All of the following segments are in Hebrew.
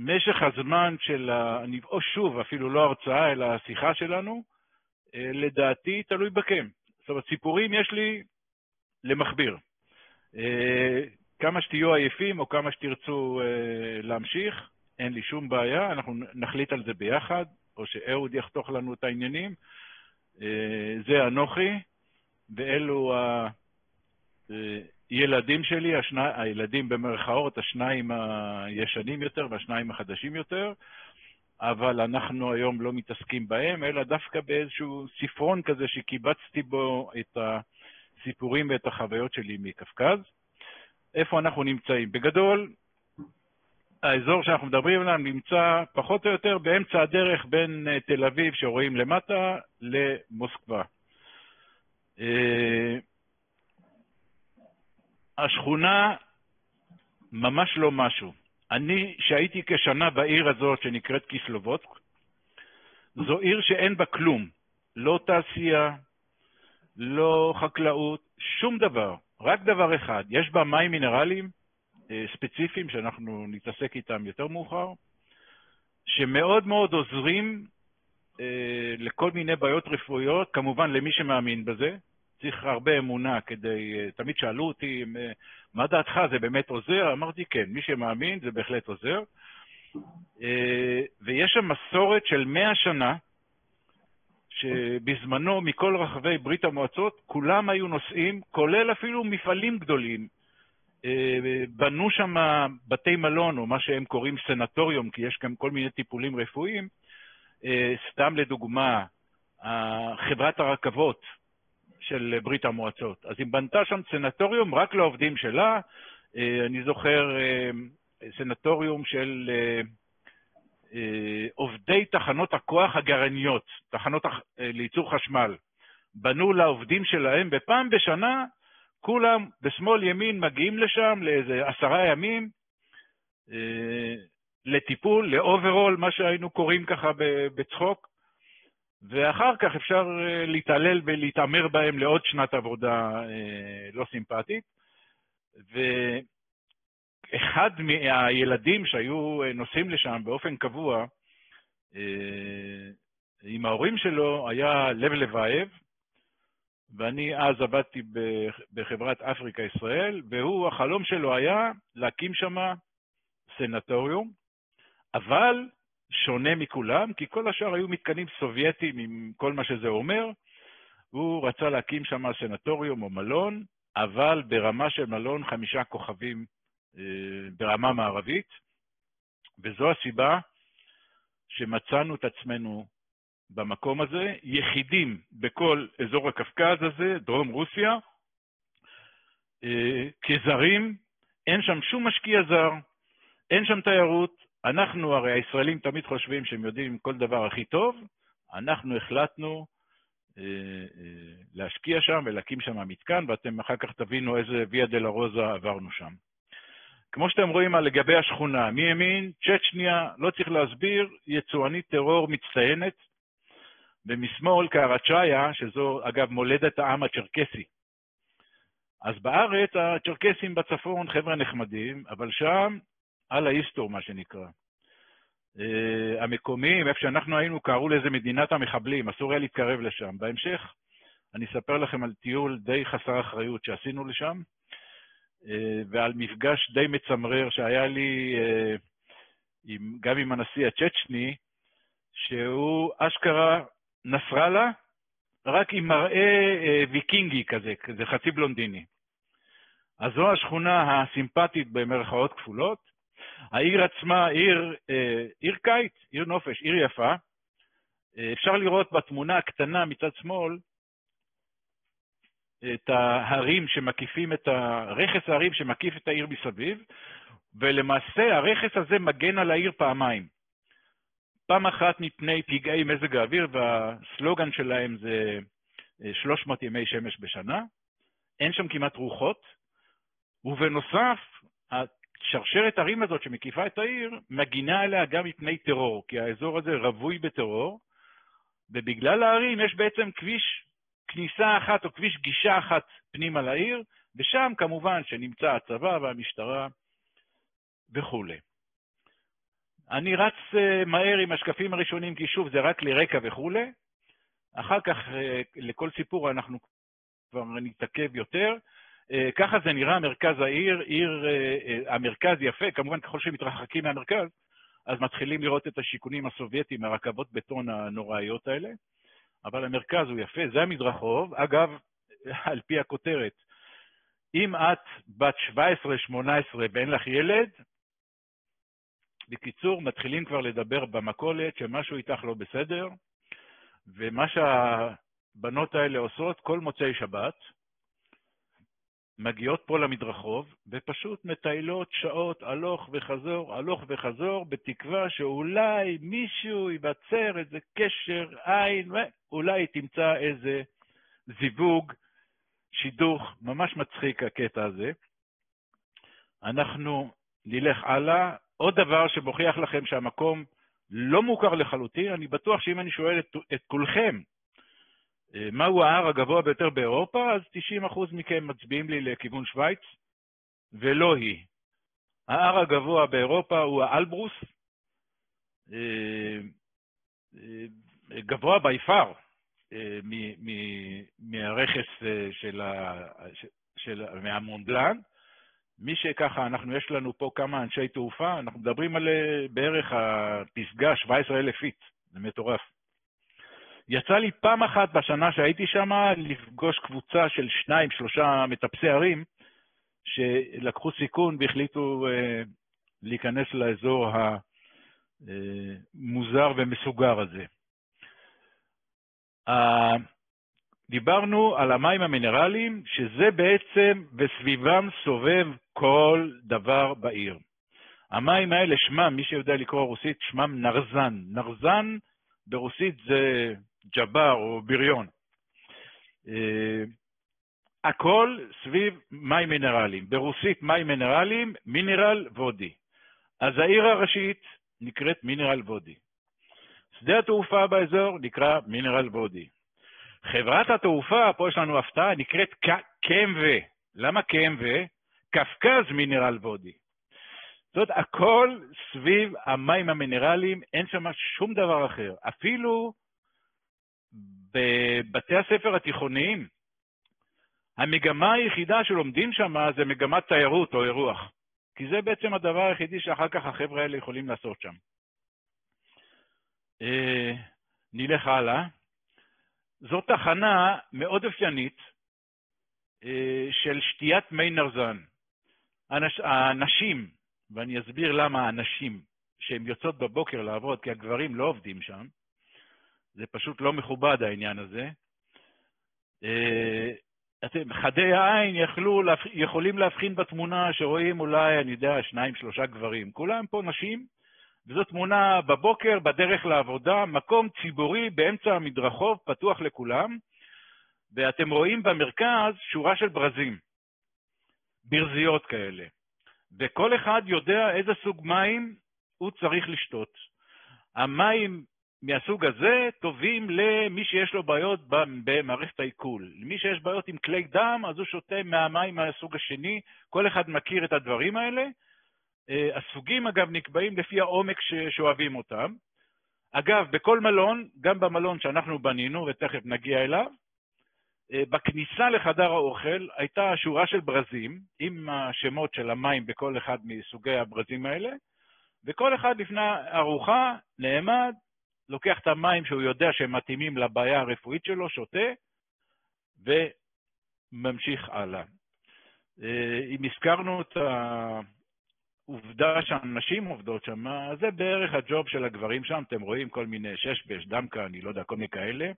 משך הזמן של, או שוב, אפילו לא הרצאה, אלא השיחה שלנו, לדעתי תלוי בכם. זאת אומרת, סיפורים יש לי למכביר. כמה שתהיו עייפים או כמה שתרצו להמשיך, אין לי שום בעיה, אנחנו נחליט על זה ביחד, או שאהוד יחתוך לנו את העניינים. זה אנוכי, ואלו הילדים שלי, הילדים במרכאות, השניים הישנים יותר והשניים החדשים יותר, אבל אנחנו היום לא מתעסקים בהם, אלא דווקא באיזשהו ספרון כזה שקיבצתי בו את הסיפורים ואת החוויות שלי מקפקז. איפה אנחנו נמצאים? בגדול, האזור שאנחנו מדברים עליו נמצא פחות או יותר באמצע הדרך בין תל אביב שרואים למטה למוסקבה. השכונה ממש לא משהו. אני שהייתי כשנה בעיר הזאת שנקראת קיסלובודסק, זו עיר שאין בה כלום. לא תעשייה, לא חקלאות, שום דבר. רק דבר אחד. יש בה מים מינרליים ספציפיים שאנחנו נתעסק איתם יותר מאוחר, שמאוד מאוד עוזרים לכל מיני בעיות רפואיות, כמובן למי שמאמין בזה. צריך הרבה אמונה כדי, תמיד שאלו אותי, מה דעתך, זה באמת עוזר? אמרתי כן, מי שמאמין זה בהחלט עוזר. ויש שם מסורת של 100 שנה, שבזמנו מכל רחבי ברית המועצות, כולם היו נוסעים, כולל אפילו מפעלים גדולים, בנו שם בתי מלון, או מה שהם קוראים סנטוריום, כי יש גם כל מיני טיפולים רפואיים. סתם לדוגמה, חברת הרכבות של ברית המועצות. אז היא בנתה שם סנטוריום רק לעובדים שלה. אני זוכר סנטוריום של עובדי תחנות הכוח הגרעיניות, תחנות לייצור חשמל. בנו לעובדים שלהם, בפעם בשנה, כולם בשמאל ימין מגיעים לשם לאיזה 10 ימים, לטיפול, לאוברול, מה שהיינו קוראים ככה בצחוק, ואחר כך אפשר להתעלל ולהתאמר בהם לעוד שנת עבודה לא סימפטית. ואחד מהילדים שהיו נוסעים לשם באופן קבוע, עם ההורים שלו, היה לב לבייב, ואני אז עבדתי בחברת אפריקה ישראל, והוא, החלום שלו היה להקים שם סנטוריום, אבל שונה מכולם, כי כל השאר היו מתקנים סובייטיים עם כל מה שזה אומר. הוא רצה להקים שם סנטוריום או מלון, אבל ברמה של מלון 5 כוכבים ברמה מערבית, וזו הסיבה שמצאנו את עצמנו במקום הזה, יחידים בכל אזור הקפקז הזה, דרום רוסיה, כזרים, אין שם שום משקיע זר, אין שם תיירות. אנחנו, הרי הישראלים תמיד חושבים שהם יודעים כל דבר הכי טוב, אנחנו החלטנו להשקיע שם ולהקים שם מתקן, ואתם אחר כך תבינו איזה ויה דלרוזה עברנו שם. כמו שאתם רואים לגבי השכונה, מימין, צ'צ'ניה, לא צריך להסביר, יצואנית טרור מצטיינת, ומשמאל קראצ'איה, שזו אגב מולדת העם הצ'רקסי. אז בארץ הצ'רקסים בצפון חבר'ה נחמדים, אבל שם על ההיסטור מה שנקרא. המקומיים, איפה שאנחנו היינו, קראו לזה מדינת המחבלים, אסור היה להתקרב לשם. בהמשך אני אספר לכם על טיול די חסר אחריות שעשינו לשם, ועל מפגש די מצמרר שהיה לי גם עם הנשיא הצ'צ'ני, שהוא אשכרה נסראללה, רק עם מראה ויקינגי כזה, זה חצי בלונדיני. אז זו השכונה הסימפטית במרכאות כפולות. העיר עצמה, עיר קיץ, עיר נופש, עיר יפה. אפשר לראות בתמונה הקטנה מצד שמאל, את ההרים שמקיפים את רכס ההרים שמקיף את העיר מסביב, ולמעשה הרכס הזה מגן על העיר פעמיים. פעם אחת מפני פגעי מזג האוויר, והסלוגן שלהם זה 300 ימי שמש בשנה. אין שם כמעט רוחות, ובנוסף, שרשרת הרים הזאת שמקיפה את העיר, מגינה עליה גם מפני טרור, כי האזור הזה רווי בטרור, ובגלל הערים יש בעצם כביש כניסה אחת או כביש גישה אחת פנימה לעיר, ושם כמובן שנמצא הצבא והמשטרה וכו'. אני רץ מהר עם השקפים הראשונים, כי שוב, זה רק לרקע וכו'. אחר כך, לכל סיפור אנחנו כבר נתעכב יותר. ככה זה נראה מרכז העיר, המרכז יפה, כמובן ככל שמתרחקים מהמרכז, אז מתחילים לראות את השיכונים הסובייטיים, הרכבות בטון הנוראיות האלה, אבל המרכז הוא יפה, זה המדרחוב. אגב, על פי הכותרת, אם את בת 17-18 ואין לך ילד, בקיצור, מתחילים כבר לדבר במכולת שמשהו איתך לא בסדר, ומה שהבנות האלה עושות, כל מוצאי שבת, מגיעות פה למדרחוב, ופשוט מטיילות שעות הלוך וחזור, בתקווה שאולי מישהו ייווצר איזה קשר עין, ואולי תמצא איזה זיווג, שידוך, ממש מצחיק הקטע הזה. אנחנו נלך הלאה. עוד דבר שמוכיח לכם שהמקום לא מוכר לחלוטין, אני בטוח שאם אני שואל את כולכם, מהו ההר הגבוה ביותר באירופה, אז 90% מכם מצביעים לי לכיוון שוויץ, ולא היא. ההר הגבוה באירופה הוא האלברוס, גבוה ביפר, מהרכס מהמונבלן. מי שככה, יש לנו פה כמה אנשי תעופה, אנחנו מדברים על בערך הפסגה 17,000 פיט, זה מטורף. יצא לי פעם אחת בשנה שהייתי שם לפגוש קבוצה של 2-3 מטפסי ערים שלקחו סיכון והחליטו להיכנס לאזור המוזר ומסוגר הזה. דיברנו על המים המינרליים, שזה בעצם בסביבם סובב כל דבר בעיר. המים האלה שמם, מי שיודע לקרוא רוסית, שמם נרזן. נרזן ברוסית זה ג'בר או בריון. הכל סביב מים מינרליים. ברוסית מים מינרליים, מינרל וודי. אז העיר הראשית נקראת מינרל וודי. שדה התעופה באזור נקרא מינרל וודי. חברת התעופה, פה יש לנו הפתעה, נקראת KMV. למה KMV? קפקז מינרל וודי. זאת אומרת, הכל סביב המים המינרליים, אין שם שום דבר אחר. אפילו בבתי הספר התיכוניים, המגמה היחידה שלומדים שם זה מגמת תיירות או אירוח. כי זה בעצם הדבר היחידי שאחר כך החבר'ה האלה יכולים לעשות שם. נלך הלאה. זאת תחנה מאוד אופיינית של שתיית מי נרזן. האנשים, ואני אסביר למה האנשים שהן יוצאות בבוקר לעבוד, כי הגברים לא עובדים שם, זה פשוט לא מכובד העניין הזה. חדי העין יכולים להבחין בתמונה שרואים אולי, אני יודע, 2-3 גברים. כולם פה נשים, וזו תמונה בבוקר, בדרך לעבודה, מקום ציבורי באמצע המדרחוב, פתוח לכולם, ואתם רואים במרכז שורה של ברזים, ברזיות כאלה. וכל אחד יודע איזה סוג מים הוא צריך לשתות. המים מהסוג הזה טובים למי שיש לו בעיות במערכת העיכול. למי שיש בעיות עם כלי דם, אז הוא שותה מהמים מהסוג השני. כל אחד מכיר את הדברים האלה. הסוגים אגב נקבעים לפי העומק שאוהבים אותם. אגב, בכל מלון, גם במלון שאנחנו בנינו ותכף נגיע אליו, בכניסה לחדר האוכל הייתה שורה של ברזים עם השמות של המים בכל אחד מסוגי הברזים האלה, וכל אחד לפני ארוחה נעמד, לוקח את המים שהוא יודע שהם מתאימים לבעיה הרפואית שלו, שותה, וממשיך הלאה. אם הזכרנו את העובדה שהנשים עובדות שם, זה בערך הג'וב של הגברים שם, אתם רואים כל מיני ששבש, דמקה, אני לא יודע, כל מיני כאלה.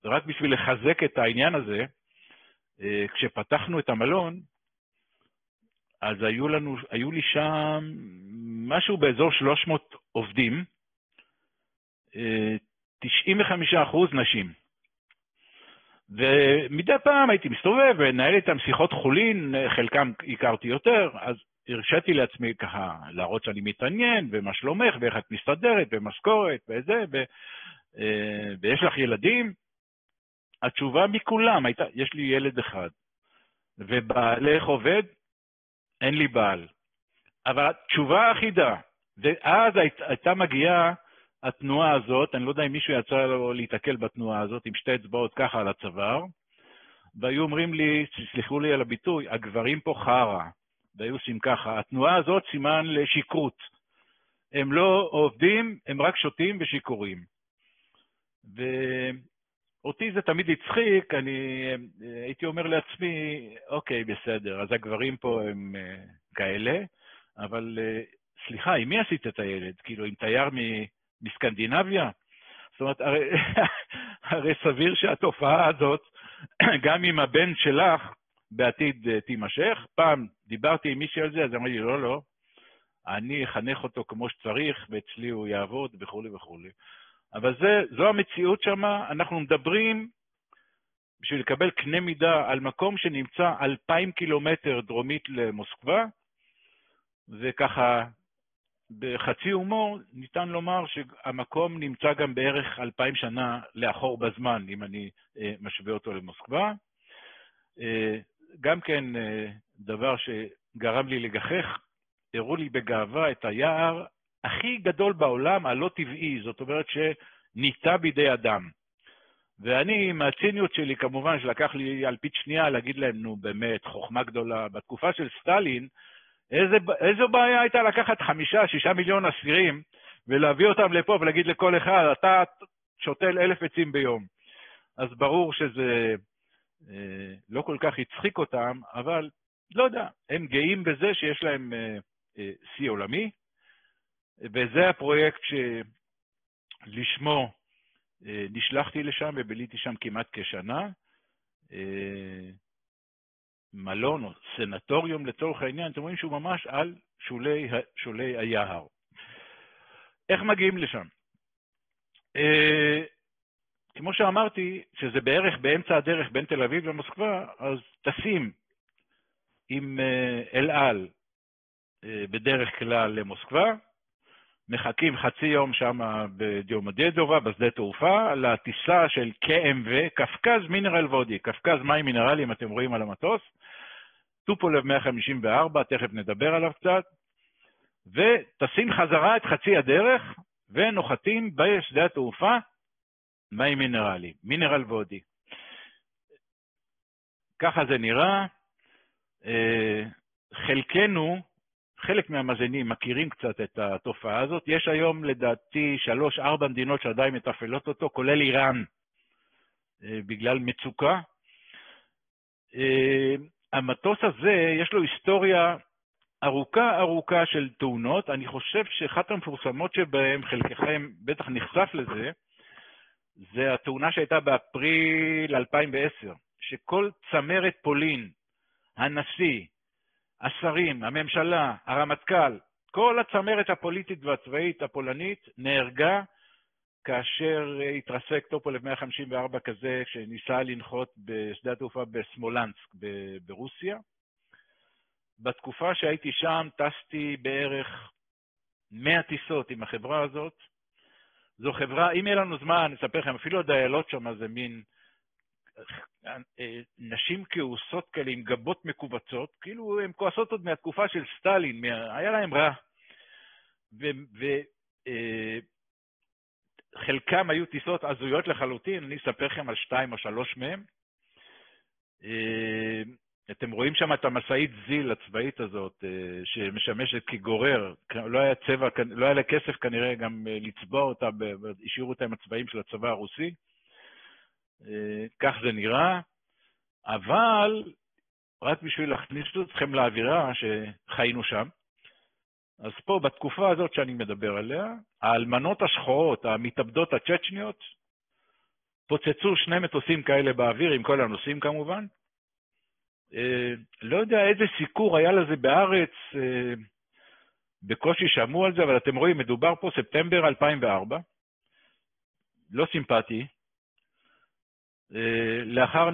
רק בשביל לחזק את העניין הזה, כשפתחנו את המלון, אז היו לי שם משהו באזור 300 עובדים, 95% נשים. ומדי פעם הייתי מסתובב ונהל איתם שיחות חולין, חלקם הכרתי יותר, אז הרשיתי לעצמי ככה להראות שאני מתעניין, ומה שלומך, ואיך את מסתדרת, ומשכורת, וזה, ויש לך ילדים? התשובה מכולם הייתה, יש לי ילד אחד. ובעלך עובד? אין לי בעל. אבל התשובה האחידה, ואז הייתה מגיעה התנועה הזאת, אני לא יודע אם מישהו יצא לו להתקל בתנועה הזאת, עם שתי אצבעות ככה על הצוואר, והיו אומרים לי, סליחו לי על הביטוי, הגברים פה חרה, והיו עושים ככה, התנועה הזאת סימן לשיקרות. הם לא עובדים, הם רק שותים ושיקורים. ואותי זה תמיד הצחיק, אני הייתי אומר לעצמי, אוקיי, בסדר, אז הגברים פה הם כאלה, אבל סליחה, עם מי עשית את הילד? כאילו, עם תייר מסקנדינביה? זאת אומרת, הרי סביר שהתופעה הזאת, גם אם הבן שלך בעתיד תימשך, פעם דיברתי עם מישהו על זה, אז אמרתי לי, לא, לא, אני אחנך אותו כמו שצריך, ואצלי הוא יעבוד וכו' וכו'. אבל זו המציאות שם, אנחנו מדברים בשביל לקבל קנה מידה על מקום שנמצא 2,000 קילומטר דרומית למוסקבה, וככה בחצי הומור ניתן לומר שהמקום נמצא גם בערך 2,000 שנה לאחור בזמן, אם אני משווה אותו למוסקבה. גם כן דבר שגרם לי לגחך, הראו לי בגאווה את היער הכי גדול בעולם, הלא טבעי, זאת אומרת שניטע בידי אדם. ואני, מהציניות שלי, כמובן שלקח לי אלפית שנייה להגיד להם, נו באמת, חוכמה גדולה. בתקופה של סטלין, איזו בעיה הייתה לקחת 5-6 מיליון אסירים, ולהביא אותם לפה ולהגיד לכל אחד, אתה שותל 1,000 עצים ביום. אז ברור שזה לא כל כך הצחיק אותם, אבל לא יודע, הם גאים בזה שיש להם שיא עולמי, וזה הפרויקט שלשמו נשלחתי לשם וביליתי שם כמעט כשנה. מלון או סנטוריום לצורך העניין, אתם רואים שהוא ממש על שולי היער. איך מגיעים לשם? כמו שאמרתי, שזה בערך באמצע הדרך בין תל אביב למוסקבה, אז טסים עם אל על בדרך כלל למוסקבה, מחכים חצי יום שם בדיומדדובה, בשדה תעופה, לטיסה של KMV, קפקז מינרל וודי, קפקז מים מינרליים, אתם רואים על המטוס, טופולב 154, תכף נדבר עליו קצת, וטסים חזרה את חצי הדרך, ונוחתים בשדה התעופה, מים מינרליים, מינרל וודי. ככה זה נראה. חלק מהמאזינים מכירים קצת את התופעה הזאת. יש היום לדעתי 3-4 מדינות שעדיין מתפעלות אותו, כולל איראן, בגלל מצוקה. המטוס הזה יש לו היסטוריה ארוכה של תאונות. אני חושב שאחת המפורסמות שבהם, חלקכם בטח נחשף לזה, זה התאונה שהייתה באפריל 2010, שכל צמרת פולין, הנשיא, השרים, הממשלה, הרמטכ"ל, כל הצמרת הפוליטית והצבאית הפולנית נהרגה כאשר התרסק טופולב 154 כזה שניסה לנחות בשדה התעופה בסמולנסק ברוסיה. בתקופה שהייתי שם טסתי בערך 100 טיסות עם החברה הזאת. זו חברה, אם יהיה לנו זמן, נספר לכם, אפילו הדיילות שם זה מין נשים כעוסות כאלה עם גבות מקובצות, כאילו הן כועסות עוד מהתקופה של סטלין, היה להם רע. וחלקם היו טיסות עזויות לחלוטין, אני אספר לכם על 2 או 3 מהם. אתם רואים שם את המשאית זיל הצבאית הזאת, שמשמשת כגורר, לא היה לה כסף כנראה גם לצבוע אותה, השאירו אותה עם הצבעים של הצבא הרוסי. כך זה נראה, אבל רק בשביל להכניס אתכם לאווירה שחיינו שם. אז פה בתקופה הזאת שאני מדבר עליה, האלמנות השחורות, המתאבדות הצ'צ'ניות, פוצצו 2 מטוסים כאלה באוויר, עם כל הנוסעים כמובן. לא יודע איזה סיקור היה לזה בארץ, בקושי שמעו על זה, אבל אתם רואים, מדובר פה ספטמבר 2004, לא סימפטי. לאחר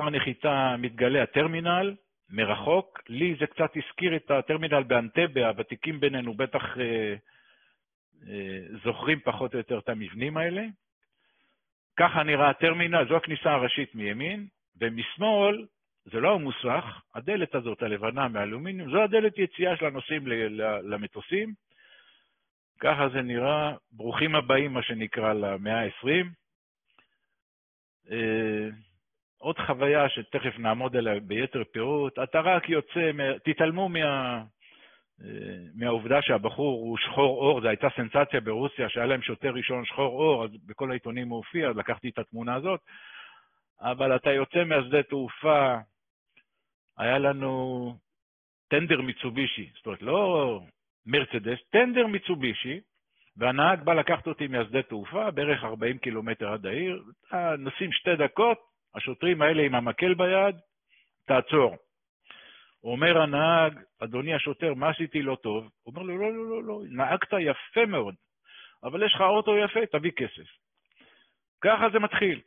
הנחיתה מתגלה הטרמינל מרחוק. לי זה קצת הזכיר את הטרמינל באנטבה, הוותיקים בינינו בטח זוכרים פחות או יותר את המבנים האלה. ככה נראה הטרמינל, זו הכניסה הראשית מימין, ומשמאל זה לא המוסך, הדלת הזאת הלבנה מאלומיניום, זו הדלת יציאה של הנוסעים למטוסים. ככה זה נראה, ברוכים הבאים מה שנקרא למאה ה-20. עוד חוויה שתכף נעמוד עליה ביתר פירוט, אתה רק יוצא, תתעלמו מהעובדה שהבחור הוא שחור אור, זו הייתה סנסציה ברוסיה שהיה להם שוטר ראשון שחור אור, אז בכל העיתונים הוא הופיע, אז לקחתי את התמונה הזאת, אבל אתה יוצא מהשדה תעופה, היה לנו טנדר מיצובישי, זאת אומרת לא מרצדס, טנדר מיצובישי, והנהג בא לקחת אותי מהשדה תעופה, בערך 40 קילומטר עד העיר, נוסעים 2 דקות, השוטרים האלה עם המקל ביד, תעצור. הוא אומר הנהג, אדוני השוטר, מה עשיתי לא טוב? הוא אומר לו, לא, נהגת יפה מאוד, אבל יש לך אוטו יפה, תביא כסף. ככה זה מתחיל.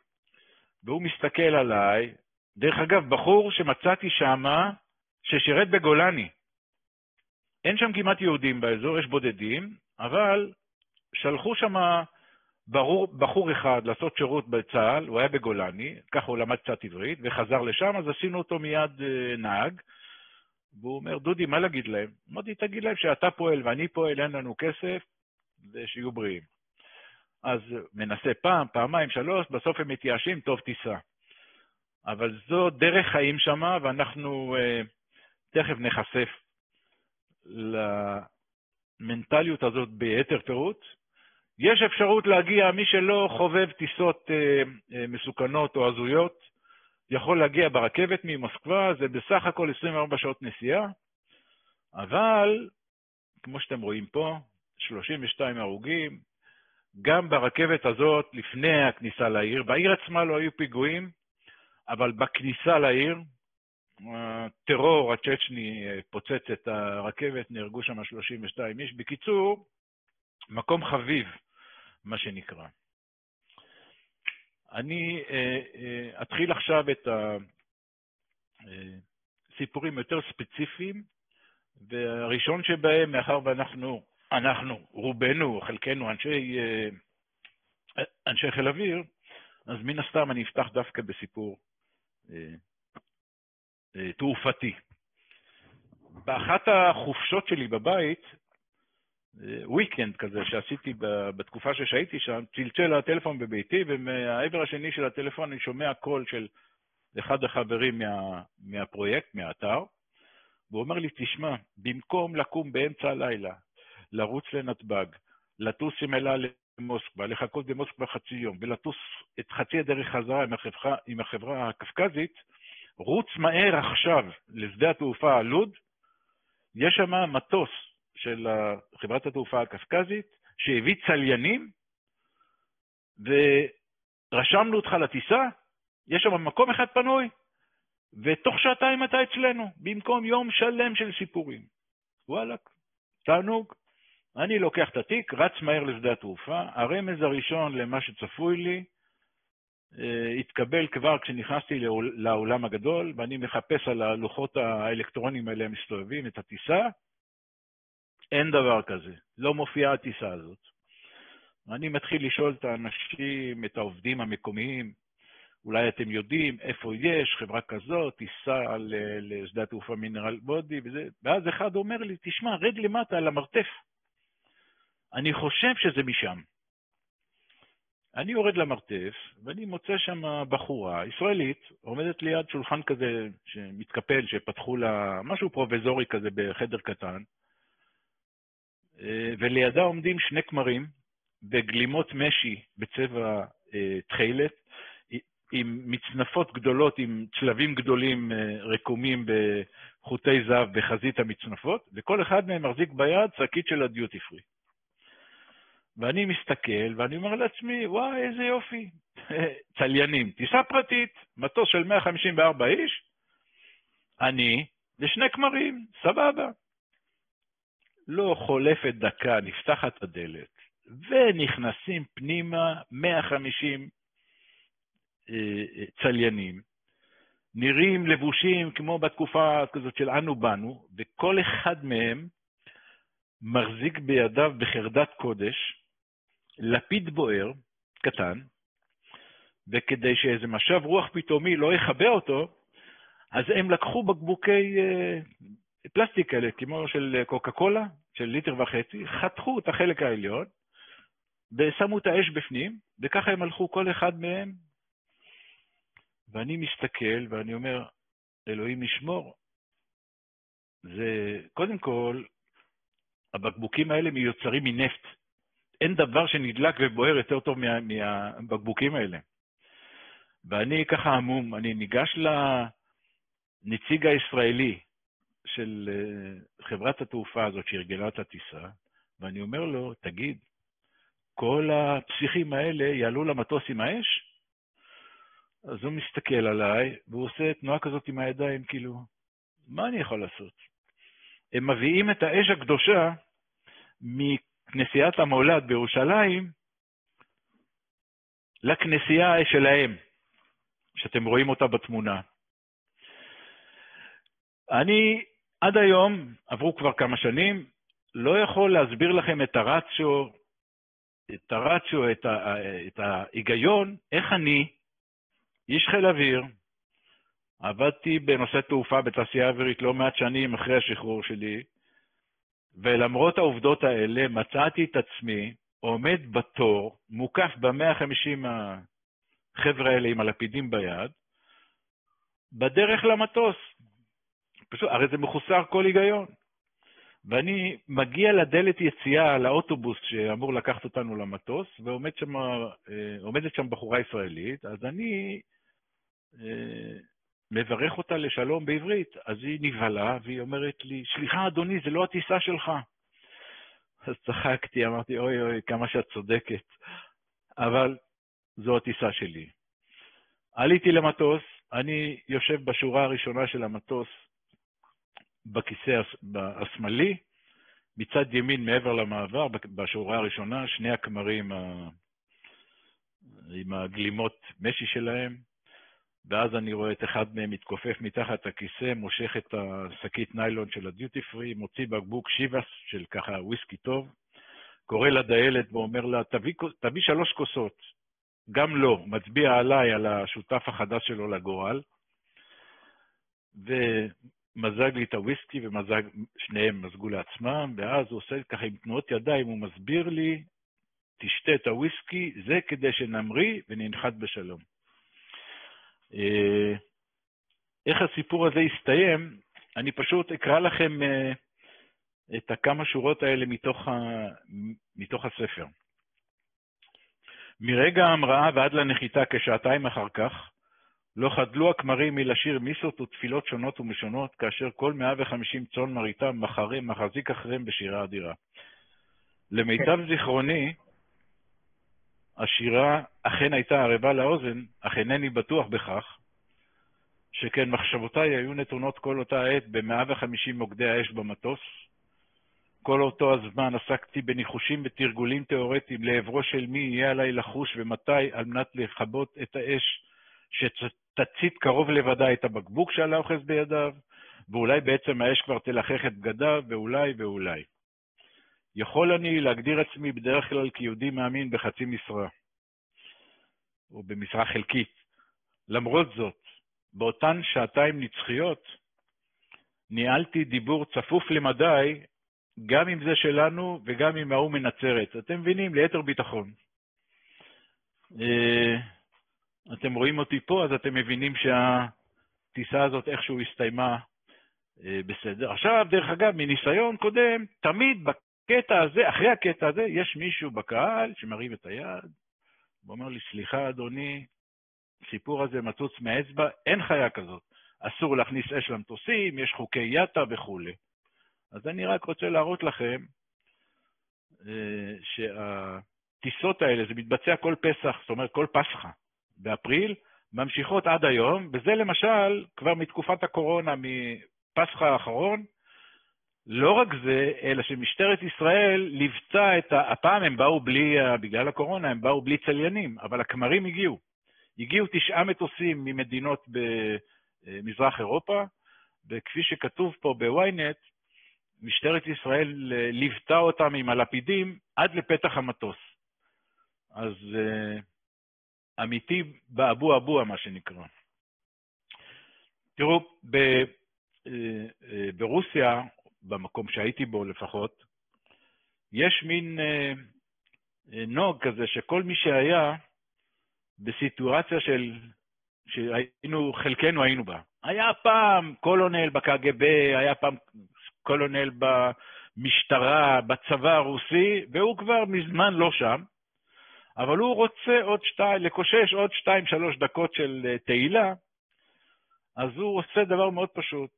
והוא מסתכל עליי, דרך אגב, בחור שמצאתי שמה, ששירת בגולני. אין שם כמעט יהודים באזור, יש בודדים, אבל שלחו שם בחור אחד לעשות שירות בצה"ל, הוא היה בגולני, ככה הוא למד קצת עברית, וחזר לשם, אז עשינו אותו מיד נהג, והוא אומר, דודי, מה להגיד להם? אמרתי, תגיד להם שאתה פועל ואני פועל, אין לנו כסף, ושיהיו בריאים. אז מנסה פעם, פעמיים, 3, בסוף הם מתייאשים, טוב תיסע. אבל זו דרך חיים שמה, ואנחנו תכף נחשף למנטליות הזאת ביתר פירוט. יש אפשרות להגיע, מי שלא חובב טיסות מסוכנות או הזויות, יכול להגיע ברכבת ממוסקבה, זה בסך הכל 24 שעות נסיעה, אבל, כמו שאתם רואים פה, 32 הרוגים, גם ברכבת הזאת, לפני הכניסה לעיר, בעיר עצמה לא היו פיגועים, אבל בכניסה לעיר, הטרור הצ'צ'ני פוצץ את הרכבת, נהרגו שם 32 איש. בקיצור, מקום חביב, מה שנקרא. אני אתחיל עכשיו את הסיפורים יותר ספציפיים, והראשון שבהם, מאחר ואנחנו, רובנו, חלקנו, אנשי חיל אוויר, אז מן הסתם אני אפתח דווקא בסיפור תעופתי. באחת החופשות שלי בבית, וויקנד כזה שעשיתי בתקופה ששהייתי שם, צלצל הטלפון בביתי, ומהעבר השני של הטלפון אני שומע קול של אחד החברים מהפרויקט, מהאתר, והוא אומר לי, תשמע, במקום לקום באמצע הלילה, לרוץ לנתב"ג, לטוס עם אלה למוסקבה, לחכות במוסקבה חצי יום, ולטוס את חצי הדרך חזרה עם החברה הקפקזית, רוץ מהר עכשיו לשדה התעופה לוד, יש שם מטוס של חברת התעופה הקפקזית, שהביא צליינים, ורשמנו אותך לטיסה, יש שם מקום אחד פנוי, ותוך שעתיים אתה אצלנו, במקום יום שלם של סיפורים. וואלק, תענוג. אני לוקח את התיק, רץ מהר לשדה התעופה, הרמז הראשון למה שצפוי לי, התקבל כבר כשנכנסתי לעולם הגדול, ואני מחפש על הלוחות האלקטרונים האלה המסתובבים את הטיסה, אין דבר כזה, לא מופיעה הטיסה הזאת. אני מתחיל לשאול את האנשים, את העובדים המקומיים, אולי אתם יודעים איפה יש, חברה כזאת, טיסה לשדה התעופה מינרל בודי, ואז אחד אומר לי, תשמע, רד למטה על המרתף. אני חושב שזה משם. אני יורד למרתף, ואני מוצא שם בחורה ישראלית, עומדת ליד שולחן כזה שמתקפל, שפתחו לה משהו פרובזורי כזה בחדר קטן, ולידה עומדים 2 כמרים בגלימות משי בצבע תחילת, עם מצנפות גדולות, עם צלבים גדולים רקומים בחוטי זהב בחזית המצנפות, וכל אחד מהם מחזיק ביד שקית של הדיוטי פרי. ואני מסתכל, ואני אומר לעצמי, וואי, איזה יופי. צליינים, טיסה פרטית, מטוס של 154 איש, אני ו2 כמרים, סבבה. לא חולפת דקה, נפתחת הדלת, ונכנסים פנימה 150 צליינים, נראים לבושים כמו בתקופה כזאת של אנו בנו, וכל אחד מהם מחזיק בידיו בחרדת קודש, לפיד בוער, קטן, וכדי שאיזה משב רוח פתאומי לא יחבא אותו, אז הם לקחו בקבוקי פלסטיק כאלה, כמו של קוקה קולה, של 1.5 ליטר, חתכו את החלק העליון, ושמו את האש בפנים, וככה הם הלכו כל אחד מהם, ואני מסתכל ואני אומר, אלוהים ישמור, זה קודם כל, הבקבוקים האלה מיוצרים מנפט, אין דבר שנדלק ובוער יותר טוב מהבקבוקים האלה. ואני ככה עמום, אני ניגש לנציג הישראלי של חברת התעופה הזאת שארגנה את הטיסה, ואני אומר לו, תגיד, כל הפסיכים האלה יעלו למטוס עם האש? אז הוא מסתכל עליי, והוא עושה תנועה כזאת עם הידיים, כאילו, מה אני יכול לעשות? הם מביאים את האש הקדושה מכנסיית המולד בירושלים לכנסייה שלהם, שאתם רואים אותה בתמונה. אני עד היום, עברו כבר כמה שנים, לא יכול להסביר לכם את הרציו, את ההיגיון, איך אני, איש חיל אוויר, עבדתי בנושא תעופה בתעשייה האווירית לא מעט שנים אחרי השחרור שלי, ולמרות העובדות האלה מצאתי את עצמי עומד בתור, מוקף ב-150 החבר'ה האלה עם הלפידים ביד, בדרך למטוס. פשוט, הרי זה מחוסר כל היגיון. ואני מגיע לדלת יציאה לאוטובוס שאמור לקחת אותנו למטוס, ועומדת שם בחורה ישראלית, אז אני מברך אותה לשלום בעברית, אז היא נבהלה והיא אומרת לי, סליחה אדוני, זה לא הטיסה שלך. אז צחקתי, אמרתי, אוי אוי, כמה שאת צודקת, אבל זו הטיסה שלי. עליתי למטוס, אני יושב בשורה הראשונה של המטוס, בכיסא השמאלי, מצד ימין מעבר למעבר, בשורה הראשונה, שני הכמרים עם הגלימות משי שלהם, ואז אני רואה את אחד מהם מתכופף מתחת הכיסא, מושך את השקית ניילון של הדיוטי פרי, מוציא בקבוק שיבס של ככה וויסקי טוב, קורא לדיילת ואומר לה, תביא 3 כוסות, גם לא, מצביע עליי, על השותף החדש שלו לגורל, ומזג לי את הוויסקי, שניהם מזגו לעצמם, ואז הוא עושה ככה עם תנועות ידיים, הוא מסביר לי, תשתה את הוויסקי, זה כדי שנמריא וננחת בשלום. איך הסיפור הזה יסתיים, אני פשוט אקרא לכם את הכמה שורות האלה מתוך הספר. מרגע ההמראה ועד לנחיתה כשעתיים אחר כך, לא חדלו הכמרים מלשיר מיסות ותפילות שונות ומשונות, כאשר כל 150 צאן מרעיתם מחזיק אחריהם בשירה אדירה. למיטב זיכרוני, השירה אכן הייתה ערבה לאוזן, אך אינני בטוח בכך, שכן מחשבותיי היו נתונות כל אותה עת ב-150 מוקדי האש במטוס. כל אותו הזמן עסקתי בניחושים ותרגולים תיאורטיים לעברו של מי יהיה עליי לחוש ומתי, על מנת לכבות את האש שתצית קרוב לבדה את הבקבוק שעלה אוחז בידיו, ואולי בעצם האש כבר תלחך את בגדיו, ואולי. יכול אני להגדיר עצמי בדרך כלל כיהודי מאמין בחצי משרה, או במשרה חלקית. למרות זאת, באותן שעתיים נצחיות, ניהלתי דיבור צפוף למדי, גם עם זה שלנו וגם עם ההוא מנצרת. אתם מבינים, ליתר ביטחון. אתם רואים אותי פה, אז אתם מבינים שהטיסה הזאת איכשהו הסתיימה בסדר. עכשיו, דרך אגב, מניסיון קודם, תמיד בקטע הזה, אחרי הקטע הזה, יש מישהו בקהל שמרים את היד, ואומר לי, סליחה אדוני, הסיפור הזה מצוץ מהאצבע, אין חיה כזאת. אסור להכניס אש למטוסים, יש חוקי יטה וכו'. אז אני רק רוצה להראות לכם שהטיסות האלה, זה מתבצע כל פסח, זאת אומרת כל פסחה, באפריל, ממשיכות עד היום, וזה למשל כבר מתקופת הקורונה, מפסחה האחרון, לא רק זה, אלא שמשטרת ישראל ליוותה הפעם הם באו בגלל הקורונה, הם באו בלי צליינים, אבל הכמרים הגיעו 9 מטוסים ממדינות במזרח אירופה, וכפי שכתוב פה בוויינט, משטרת ישראל ליוותה אותם עם הלפידים עד לפתח המטוס. אז אמיתי באבו מה שנקרא. תראו, ברוסיה, במקום שהייתי בו לפחות, יש מין נוג כזה שכל מי שהיה בסיטואציה חלקנו היינו בה. היה פעם קולונל בקג"ב, היה פעם קולונל במשטרה, בצבא הרוסי, והוא כבר מזמן לא שם, אבל הוא רוצה לקושש עוד 2-3 דקות של תהילה, אז הוא עושה דבר מאוד פשוט.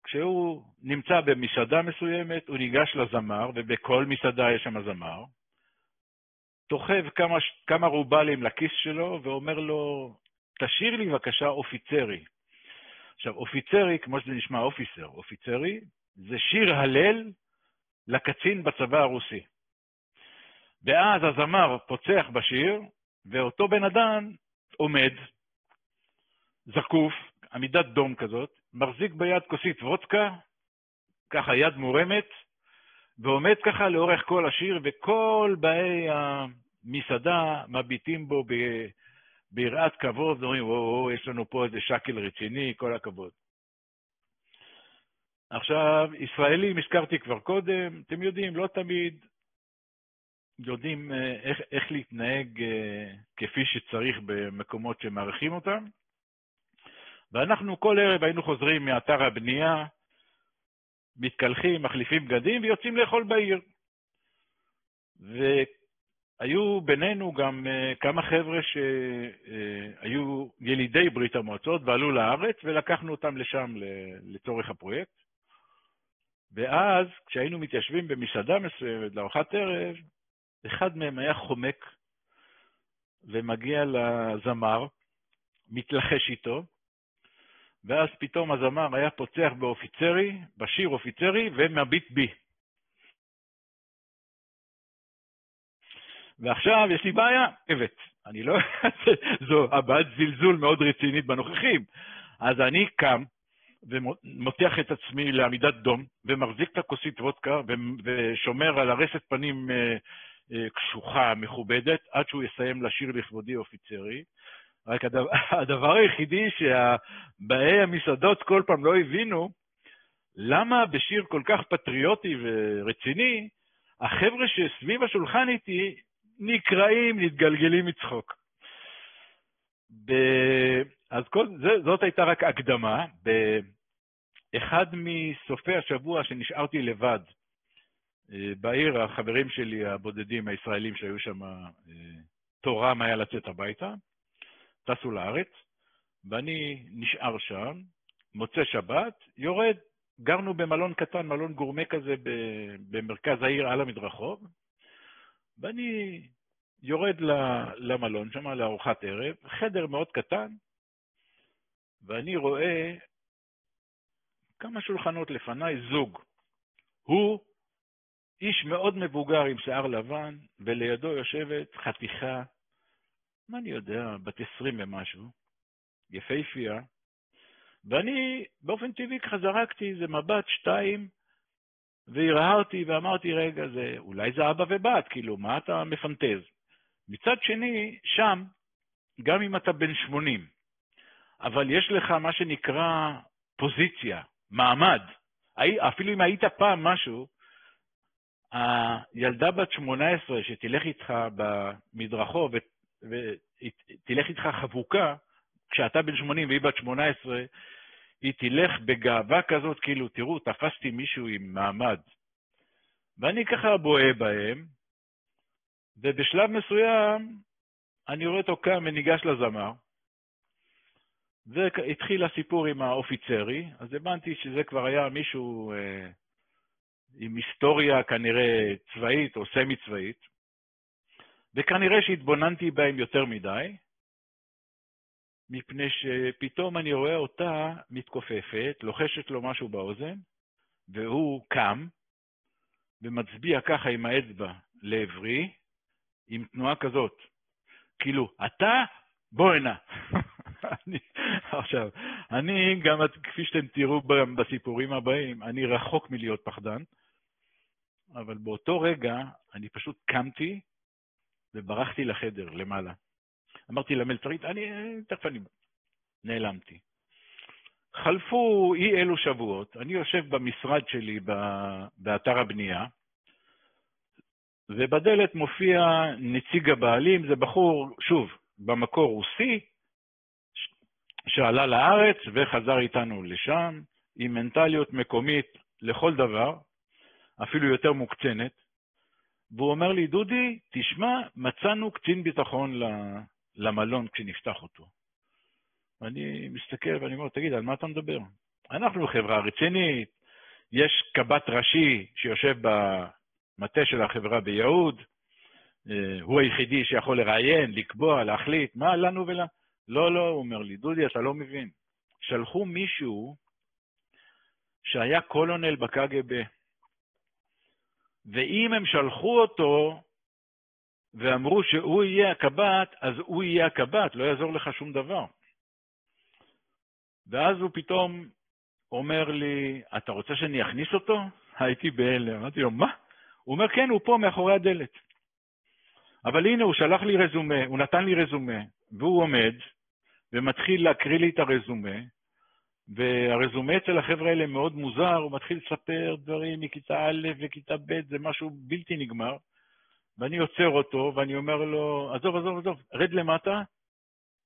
כשהוא נמצא במסעדה מסוימת, הוא ניגש לזמר, ובכל מסעדה יש שם זמר, תוחב כמה רובלים לכיס שלו, ואומר לו, תשאיר לי בבקשה אופיצרי. עכשיו, אופיצרי, כמו שזה נשמע אופיצרי, זה שיר הלל לקצין בצבא הרוסי. ואז הזמר פוצח בשיר, ואותו בן אדם עומד, זקוף, עמידת דום כזאת, מחזיק ביד כוסית וודקה, ככה יד מורמת, ועומד ככה לאורך כל השיר, וכל באי המסעדה מביטים בו ביראת כבוד, ואומרים, יש לנו פה איזה שקל רציני, כל הכבוד. עכשיו, ישראלים, הזכרתי כבר קודם, אתם יודעים, לא תמיד יודעים איך להתנהג כפי שצריך במקומות שמעריכים אותם, ואנחנו כל ערב היינו חוזרים מאתר הבנייה, מתקלחים, מחליפים בגדים ויוצאים לאכול בעיר. והיו בינינו גם כמה חבר'ה שהיו ילידי ברית המועצות ועלו לארץ, ולקחנו אותם לשם לצורך הפרויקט. ואז כשהיינו מתיישבים במסעדה מסוימת לארוחת ערב, אחד מהם היה חומק ומגיע לזמר, מתלחש איתו, ואז פתאום הזמר היה פוצח בשיר אופיצרי, ומביט בי. ועכשיו יש לי בעיה, אני לא, זו הבעת זלזול מאוד רצינית בנוכחים. אז אני קם ומותח את עצמי לעמידת דום, ומחזיק את הכוסית וודקה, ושומר על הרסת פנים קשוחה, מכובדת, עד שהוא יסיים לשיר לכבודי אופיצרי. רק הדבר היחידי שהבאי המסעדות כל פעם לא הבינו, למה בשיר כל כך פטריוטי ורציני, החבר'ה שסביב השולחן איתי נקראים, נתגלגלים מצחוק. אז זאת הייתה רק הקדמה. באחד מסופי השבוע שנשארתי לבד, בעיר החברים שלי הבודדים הישראלים שהיו שם, תורם היה לצאת הביתה, טסו לארץ, ואני נשאר שם, מוצא שבת, יורד, גרנו במלון קטן, מלון גורמה כזה במרכז העיר על המדרחוב, ואני יורד למלון שם, לארוחת ערב, חדר מאוד קטן, ואני רואה כמה שולחנות לפניי, זוג. הוא איש מאוד מבוגר עם שיער לבן, ולידו יושבת חתיכה, מה אני יודע, בת 20 ומשהו, יפהפייה, ואני באופן טבעי ככה זרקתי איזה מבט 2, והרהרתי ואמרתי, רגע, אולי זה אבא ובת, כאילו, מה אתה מפנטז? מצד שני, שם, גם אם אתה בן 80, אבל יש לך מה שנקרא פוזיציה, מעמד, אפילו אם היית פעם משהו, הילדה בת 18 שתלך איתך במדרחוב ותלך איתך חבוקה, כשאתה בן 80 והיא בת 18, היא תלך בגאווה כזאת, כאילו, תראו, תפסתי מישהו עם מעמד. ואני ככה בואה בהם, ובשלב מסוים אני רואה אותו קם וניגש לזמר, והתחיל הסיפור עם האופיצרי, אז הבנתי שזה כבר היה מישהו עם היסטוריה כנראה צבאית או סמי צבאית, וכנראה שהתבוננתי בהם יותר מדי, מפני שפתאום אני רואה אותה מתכופפת, לוחשת לו משהו באוזן, והוא קם ומצביע ככה עם האצבע לעברי, עם תנועה כזאת, כאילו, אתה בוא הנה. עכשיו, אני גם, כפי שאתם תראו בסיפורים הבאים, אני רחוק מלהיות פחדן, אבל באותו רגע אני פשוט קמתי וברחתי לחדר למעלה. אמרתי למלצרית, תכף אני נעלמתי. חלפו אי אלו שבועות, אני יושב במשרד שלי באתר הבנייה, ובדלת מופיע נציג הבעלים, זה בחור, שוב, במקור רוסי, שעלה לארץ וחזר איתנו לשם, עם מנטליות מקומית לכל דבר, אפילו יותר מוקצנת, והוא אומר לי, דודי, תשמע, מצאנו קצין ביטחון למלון כשנפתח אותו. ואני מסתכל ואני אומר, תגיד, על מה אתה מדבר? אנחנו חברה רצינית, יש קב"ט ראשי שיושב במטה של החברה ביהוד, הוא היחידי שיכול לראיין, לקבוע, להחליט, מה לנו ולה? לא, לא, הוא אומר לי, דודי, אתה לא מבין. שלחו מישהו שהיה קולונל בקג"ב, ואם הם שלחו אותו ואמרו שהוא יהיה הקב"ט, אז הוא יהיה הקב"ט, לא יעזור לך שום דבר. ואז הוא פתאום אומר לי, אתה רוצה שאני אכניס אותו? הייתי בהלם, אמרתי לו, מה? הוא אומר, כן, הוא פה מאחורי הדלת. אבל הנה, הוא שלח לי רזומה, הוא נתן לי רזומה, והוא עומד ומתחיל להקריא לי את הרזומה, והרזומה אצל החבר'ה האלה מאוד מוזר, הוא מתחיל לספר דברים מכיתה א' וכיתה ב', זה משהו בלתי נגמר, ואני יוצר אותו, ואני אומר לו, עזוב, עזוב, עזוב, רד למטה,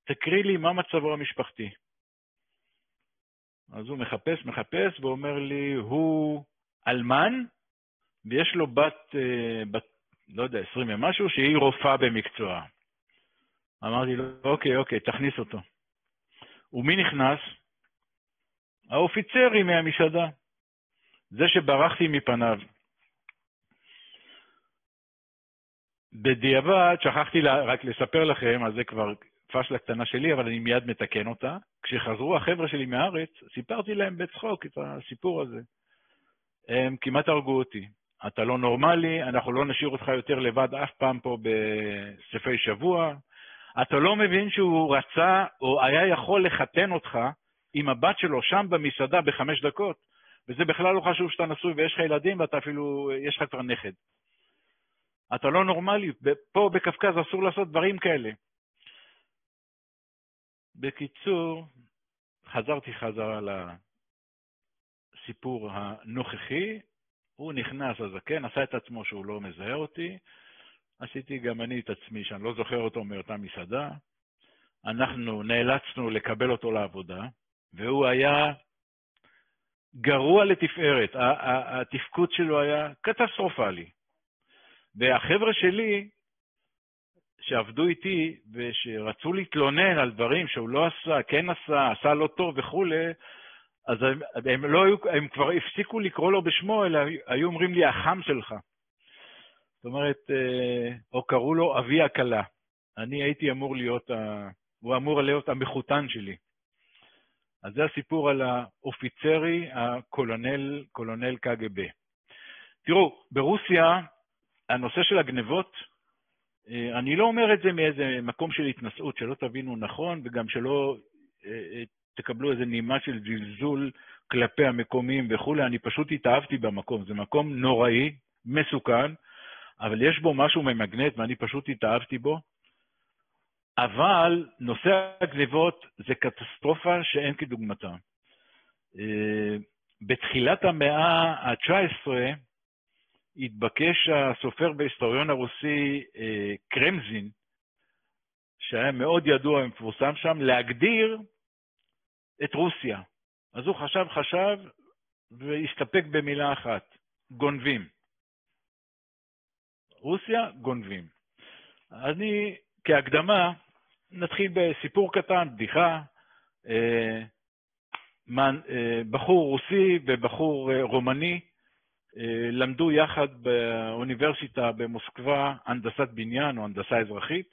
תקריא לי מה מצבו המשפחתי. אז הוא מחפש, ואומר לי, הוא אלמן, ויש לו בת, לא יודע, 20 ומשהו, שהיא רופאה במקצוע. אמרתי לו, אוקיי, תכניס אותו. ומי נכנס? האופיצרי מהמסעדה. זה שברחתי מפניו. בדיעבד, שכחתי רק לספר לכם, אז זה כבר פשלה קטנה שלי, אבל אני מיד מתקן אותה. כשחזרו החבר'ה שלי מהארץ, סיפרתי להם בצחוק את הסיפור הזה. הם כמעט הרגו אותי. אתה לא נורמלי, אנחנו לא נשאיר אותך יותר לבד אף פעם פה בסופי שבוע. אתה לא מבין שהוא רצה או היה יכול לחתן אותך עם הבת שלו שם במסעדה ב5 דקות, וזה בכלל לא חשוב שאתה נשוי ויש לך ילדים ואתה אפילו, יש לך כבר נכד. אתה לא נורמלי, פה בקפקז אסור לעשות דברים כאלה. בקיצור, חזרתי חזרה לסיפור הנוכחי, הוא נכנס הזקן, עשה את עצמו שהוא לא מזהה אותי, עשיתי גם אני את עצמי שאני לא זוכר אותו מאותה מסעדה, אנחנו נאלצנו לקבל אותו לעבודה, והוא היה גרוע לתפארת, התפקוד שלו היה קטסטרופלי. והחבר'ה שלי שעבדו איתי ושרצו להתלונן על דברים שהוא לא עשה, כן עשה לא טוב וכו', אז הם כבר הפסיקו לקרוא לו בשמו, אלא היו אומרים לי החם שלך. זאת אומרת, או קראו לו אבי הקלה. אני הייתי אמור להיות, הוא אמור להיות המחותן שלי. אז זה הסיפור על האופיצרי, קולונל קג"ב. תראו, ברוסיה, הנושא של הגנבות, אני לא אומר את זה מאיזה מקום של התנסות, שלא תבינו נכון, וגם שלא תקבלו איזה נימה של זלזול כלפי המקומיים וכו'. אני פשוט התאהבתי במקום. זה מקום נוראי, מסוכן, אבל יש בו משהו ממגנט, ואני פשוט התאהבתי בו. אבל נושא הגנבות זה קטסטרופה שאין כדוגמתה. בתחילת המאה ה-19 התבקש הסופר וההיסטוריון הרוסי קרמזין, שהיה מאוד ידוע ומפורסם שם, להגדיר את רוסיה. אז הוא חשב והסתפק במילה אחת, גונבים. רוסיה, גונבים. אני, כהקדמה, נתחיל בסיפור קטן, בדיחה. בחור רוסי ובחור רומני למדו יחד באוניברסיטה במוסקבה הנדסת בניין או הנדסה אזרחית,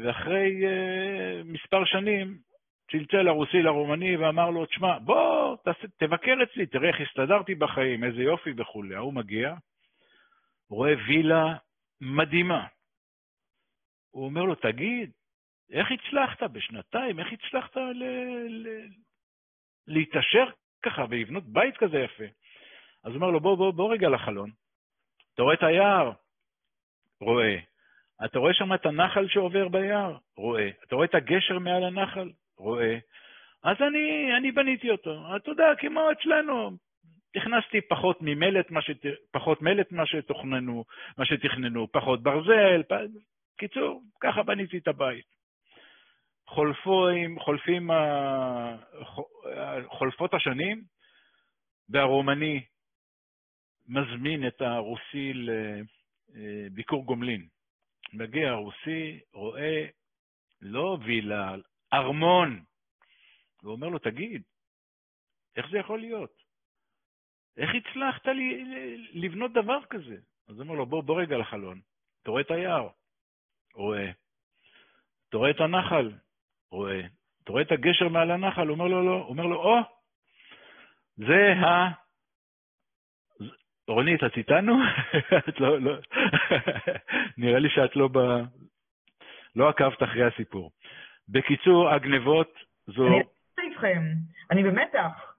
ואחרי מספר שנים צלצל הרוסי לרומני ואמר לו, תשמע, בוא תבקר אצלי, תראה איך הסתדרתי בחיים, איזה יופי וכו'. הוא מגיע, רואה וילה מדהימה. הוא אומר לו, תגיד, איך הצלחת בשנתיים, איך הצלחת להתעשר ככה ולבנות בית כזה יפה? אז הוא אומר לו, בוא רגע לחלון. אתה רואה את היער? רואה. אתה רואה שם את הנחל שעובר ביער? רואה. אתה רואה את הגשר מעל הנחל? רואה. אז אני בניתי אותו. אתה יודע, כמו אצלנו, הכנסתי פחות מלט מה שתכננו, פחות ברזל, קיצור, ככה בניתי את הבית. חולפות השנים, והרומני מזמין את הרוסי לביקור גומלין. מגיע הרוסי, רואה לא וילה, ארמון. הוא אומר לו, תגיד, איך זה יכול להיות? איך הצלחת לבנות דבר כזה? אז הוא אומר לו, בוא רגע לחלון. אתה רואה את היער? רואה. אתה רואה את הנחל? רואה. אתה רואה את הגשר מעל הנחל? הוא אומר לו, לא. הוא אומר לו, זה רונית, את איתנו? את לא. נראה לי שאת לא עקבת אחרי הסיפור. בקיצור, הגנבות זו... אני איתכם, אני במתח.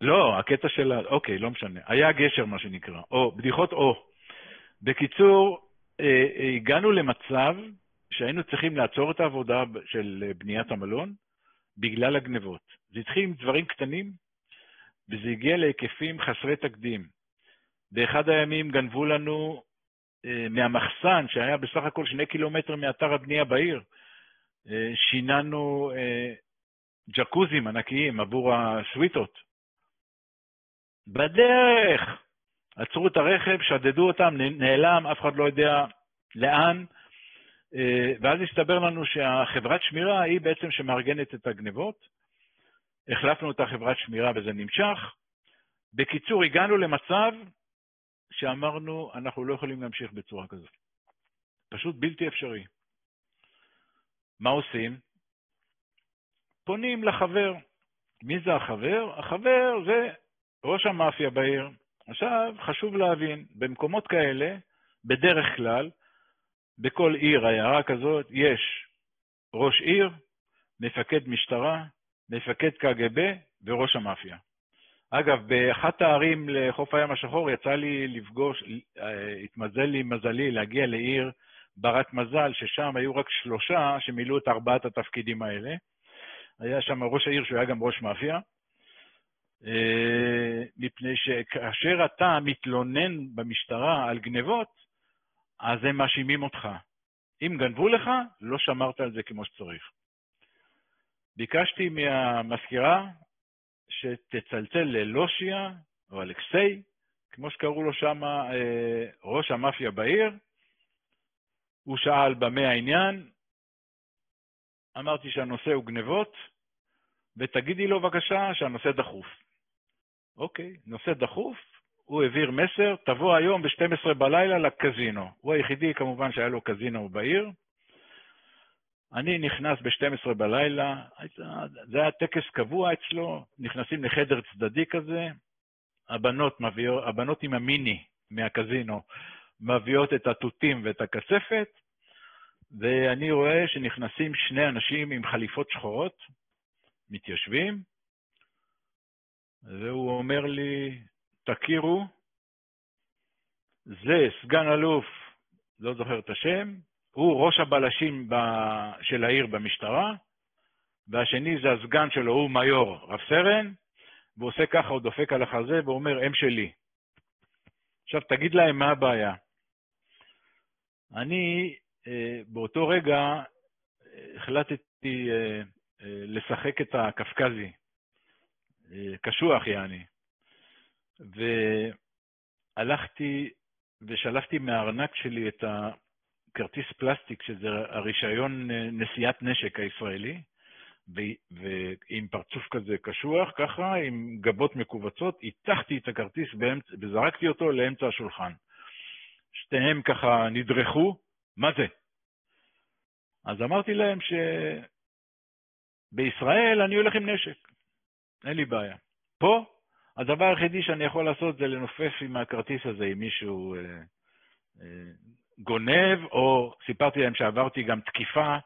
לא, הקטע שלה, אוקיי, לא משנה. היה גשר, מה שנקרא. בדיחות. בקיצור, הגענו למצב שהיינו צריכים לעצור את העבודה של בניית המלון בגלל הגנבות. זה התחיל עם דברים קטנים, וזה הגיע להיקפים חסרי תקדים. באחד הימים גנבו לנו מהמחסן, שהיה בסך הכל 2 קילומטר מאתר הבנייה בעיר, שיננו ג'קוזים ענקיים עבור הסוויטות. בדרך עצרו את הרכב, שדדו אותם, נעלם, אף אחד לא יודע לאן, ואז הסתבר לנו שהחברת שמירה היא בעצם שמארגנת את הגנבות. החלפנו את החברת שמירה וזה נמשך. בקיצור, הגענו למצב שאמרנו, אנחנו לא יכולים להמשיך בצורה כזאת. פשוט בלתי אפשרי. מה עושים? פונים לחבר. מי זה החבר? החבר זה ראש המאפיה בעיר. עכשיו, חשוב להבין, במקומות כאלה, בדרך כלל, בכל עיר, העיירה כזאת, יש ראש עיר, מפקד משטרה, מפקד קג"ב וראש המאפיה. אגב, באחת הערים לחוף הים השחור יצא לי לפגוש, התמזל לי מזלי להגיע לעיר ברת מזל, ששם היו רק 3 שמילאו את 4 התפקידים האלה. היה שם ראש העיר שהוא היה גם ראש מאפיה, מפני שכאשר אתה מתלונן במשטרה על גנבות, אז הם מאשימים אותך. אם גנבו לך, לא שמרת על זה כמו שצריך. ביקשתי מהמזכירה שתצלצל ללושיה או אלכסי, כמו שקראו לו שם ראש המאפיה בעיר. הוא שאל במה העניין, אמרתי שהנושא הוא גנבות, ותגידי לו בבקשה שהנושא דחוף. אוקיי, נושא דחוף, הוא העביר מסר, תבוא היום ב-12 בלילה לקזינו. הוא היחידי כמובן שהיה לו קזינו בעיר. אני נכנס ב-12 בלילה, זה היה טקס קבוע אצלו, נכנסים לחדר צדדי כזה, הבנות עם המיני מהקזינו מביאות את התותים ואת הכספת, ואני רואה שנכנסים 2 אנשים עם חליפות שחורות, מתיישבים, והוא אומר לי, תכירו, זה סגן אלוף, לא זוכר את השם, הוא ראש הבלשים של העיר במשטרה, והשני זה הסגן שלו, הוא מיור, רב סרן, והוא עושה ככה, הוא דופק על החזה, והוא אומר, הם שלי. עכשיו תגיד להם מה הבעיה. אני באותו רגע החלטתי לשחק את הקפקזי, קשוח יעני, והלכתי ושלפתי מהארנק שלי את הכרטיס פלסטיק, שזה הרישיון נשיאת נשק הישראלי, ועם פרצוף כזה קשוח, ככה, עם גבות מקובצות, התחתי את הכרטיס וזרקתי אותו לאמצע השולחן. שתיהם ככה נדרכו, מה זה? אז אמרתי להם שבישראל אני הולך עם נשק, אין לי בעיה. פה, הדבר היחידי שאני יכול לעשות זה לנופף עם הכרטיס הזה, אם מישהו גונב, או סיפרתי להם שעברתי גם תקיפה,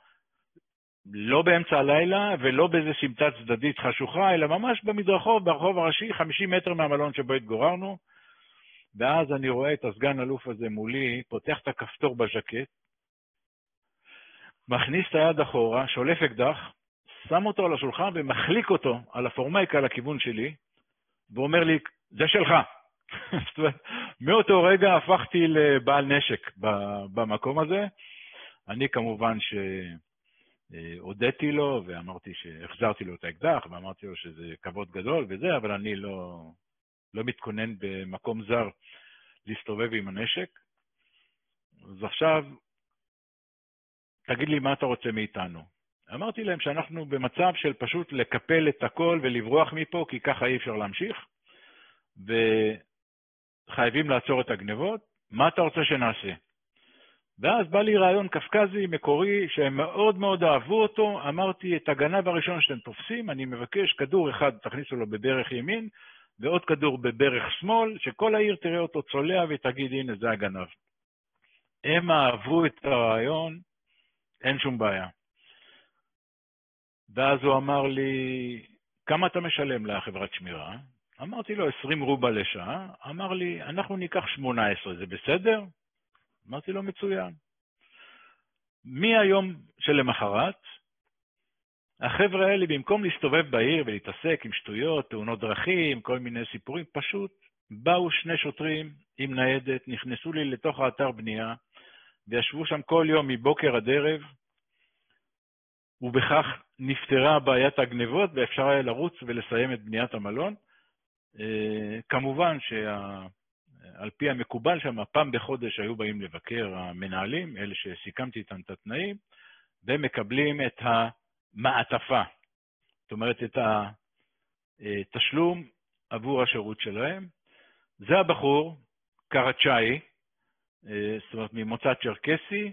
לא באמצע הלילה ולא באיזה סמטה צדדית חשוכה, אלא ממש במדרחוב, ברחוב הראשי, 50 מטר מהמלון שבו התגוררנו, ואז אני רואה את הסגן אלוף הזה מולי, פותח את הכפתור בז'קט, מכניס את היד אחורה, שולף אקדח, שם אותו על השולחן ומחליק אותו על הפורמייקה לכיוון שלי, ואומר לי, זה שלך. זאת אומרת, מאותו רגע הפכתי לבעל נשק במקום הזה. אני כמובן שהודיתי לו ואמרתי שהחזרתי לו את האקדח, ואמרתי לו שזה כבוד גדול וזה, אבל אני לא מתכונן במקום זר להסתובב עם הנשק. אז עכשיו, תגיד לי מה אתה רוצה מאיתנו. אמרתי להם שאנחנו במצב של פשוט לקפל את הכל ולברוח מפה, כי ככה אי אפשר להמשיך, וחייבים לעצור את הגנבות. מה אתה רוצה שנעשה? ואז בא לי רעיון קפקזי מקורי שהם מאוד מאוד אהבו אותו. אמרתי, את הגנב הראשון שאתם תופסים, אני מבקש כדור אחד תכניסו לו בברך ימין, ועוד כדור בברך שמאל, שכל העיר תראה אותו צולע ותגיד, הנה זה הגנב. הם אהבו את הרעיון, אין שום בעיה. ואז הוא אמר לי, כמה אתה משלם לחברת שמירה? אמרתי לו, 20 רובל לשעה. אמר לי, אנחנו ניקח 18, זה בסדר? אמרתי לו, מצוין. מהיום שלמחרת, החבר'ה האלה, במקום להסתובב בעיר ולהתעסק עם שטויות, תאונות דרכים, כל מיני סיפורים, פשוט באו 2 שוטרים עם ניידת, נכנסו לי לתוך האתר בנייה, וישבו שם כל יום מבוקר עד ערב, ובכך נפתרה בעיית הגנבות, ואפשר היה לרוץ ולסיים את בניית המלון. כמובן שעל פי המקובל שם, פעם בחודש היו באים לבקר המנהלים, אלה שסיכמתי איתם את התנאים, והם מקבלים את המעטפה, זאת אומרת את התשלום עבור השירות שלהם. זה הבחור, קרצ'אי, זאת אומרת ממוצא צ'רקסי,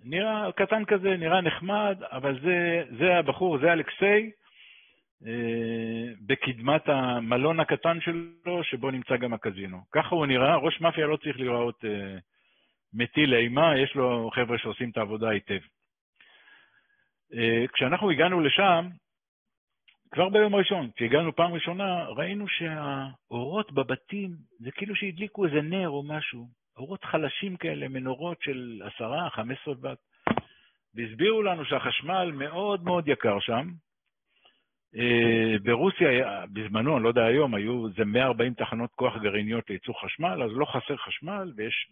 נראה קטן כזה, נראה נחמד, אבל זה הבחור, זה אלכסי, בקדמת המלון הקטן שלו, שבו נמצא גם הקזינו. ככה הוא נראה, ראש מאפיה לא צריך לראות מטיל אימה, יש לו חבר'ה שעושים את העבודה היטב. כשאנחנו הגענו לשם, כבר ביום הראשון, כשהגענו פעם ראשונה, ראינו שהאורות בבתים, זה כאילו שהדליקו איזה נר או משהו, אורות חלשים כאלה, מנורות של 10-15 ואט, והסבירו לנו שהחשמל מאוד מאוד יקר שם. ברוסיה, בזמנו, אני לא יודע היום, היו זה 140 תחנות כוח גרעיניות לייצור חשמל, אז לא חסר חשמל, ויש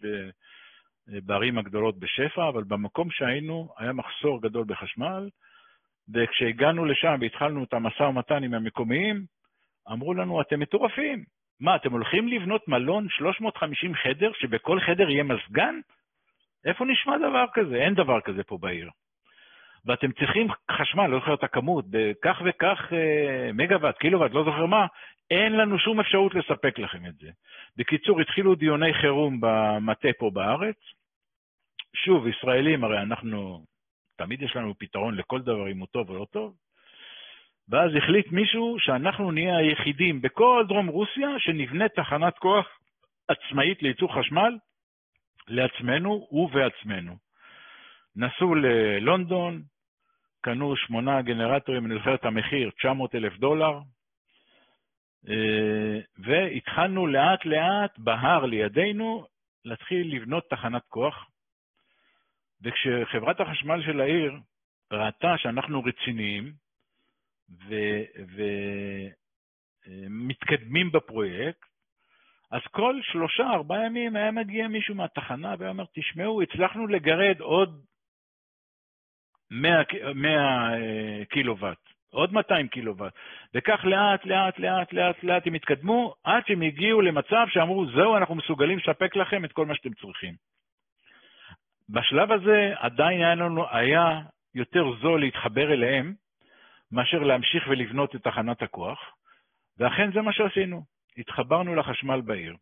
בערים הגדולות בשפע, אבל במקום שהיינו היה מחסור גדול בחשמל, וכשהגענו לשם והתחלנו את המשא ומתן עם המקומיים, אמרו לנו, אתם מטורפים. מה, אתם הולכים לבנות מלון 350 חדר, שבכל חדר יהיה מזגן? איפה נשמע דבר כזה? אין דבר כזה פה בעיר. ואתם צריכים חשמל, לא זוכר את הכמות, בכך וכך מגוואט, קילוואט, לא זוכר מה, אין לנו שום אפשרות לספק לכם את זה. בקיצור, התחילו דיוני חירום במטה פה בארץ. שוב, ישראלים, הרי אנחנו, תמיד יש לנו פתרון לכל דבר, אם הוא טוב או לא טוב. ואז החליט מישהו שאנחנו נהיה היחידים בכל דרום רוסיה, שנבנה תחנת כוח עצמאית לייצור חשמל, לעצמנו ובעצמנו. נסעו ללונדון, קנו 8 גנרטורים, אני זוכר את המחיר, $900,000, והתחלנו לאט לאט בהר לידינו להתחיל לבנות תחנת כוח. וכשחברת החשמל של העיר ראתה שאנחנו רציניים ומתקדמים בפרויקט, אז כל 3-4 ימים היה מגיע מישהו מהתחנה ואומר, תשמעו, הצלחנו לגרד עוד 100 קילוואט, עוד 200 קילוואט, וכך לאט, לאט, לאט, לאט, לאט הם התקדמו, עד שהם הגיעו למצב שאמרו, זהו, אנחנו מסוגלים לספק לכם את כל מה שאתם צריכים. בשלב הזה עדיין היה יותר זול להתחבר אליהם, מאשר להמשיך ולבנות את תחנת הכוח, ואכן זה מה שעשינו, התחברנו לחשמל בעיר.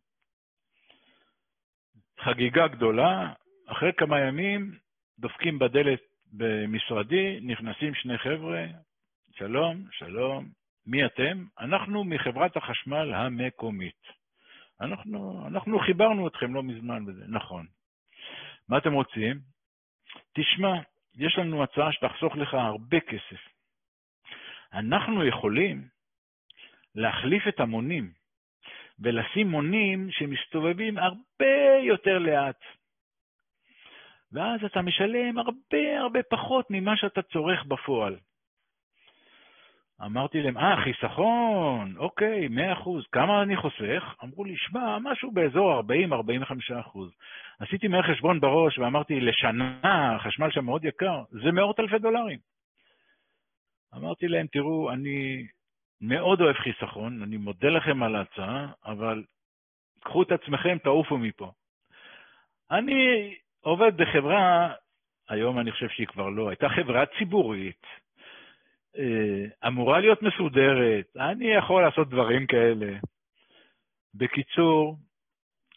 חגיגה גדולה, אחרי כמה ימים דופקים בדלת במשרדי, נכנסים 2 חבר'ה, שלום, שלום, מי אתם? אנחנו מחברת החשמל המקומית. אנחנו חיברנו אתכם לא מזמן בזה, נכון. מה אתם רוצים? תשמע, יש לנו הצעה שתחסוך לך הרבה כסף. אנחנו יכולים להחליף את המונים, ולשים מונים שמסתובבים הרבה יותר לאט. ואז אתה משלם הרבה פחות ממה שאתה צורך בפועל. אמרתי להם, חיסכון, אוקיי, 100%, כמה אני חוסך? אמרו לי, שמע, משהו באזור 40-45%. עשיתי מהר חשבון בראש ואמרתי, לשנה, החשמל שם מאוד יקר, זה $100,000. אמרתי להם, תראו, אני מאוד אוהב חיסכון, אני מודה לכם על ההצעה, אבל קחו את עצמכם, תעופו מפה. אני עובד בחברה, היום אני חושב שהיא כבר לא, הייתה חברה ציבורית, אמורה להיות מסודרת, אני יכול לעשות דברים כאלה. בקיצור,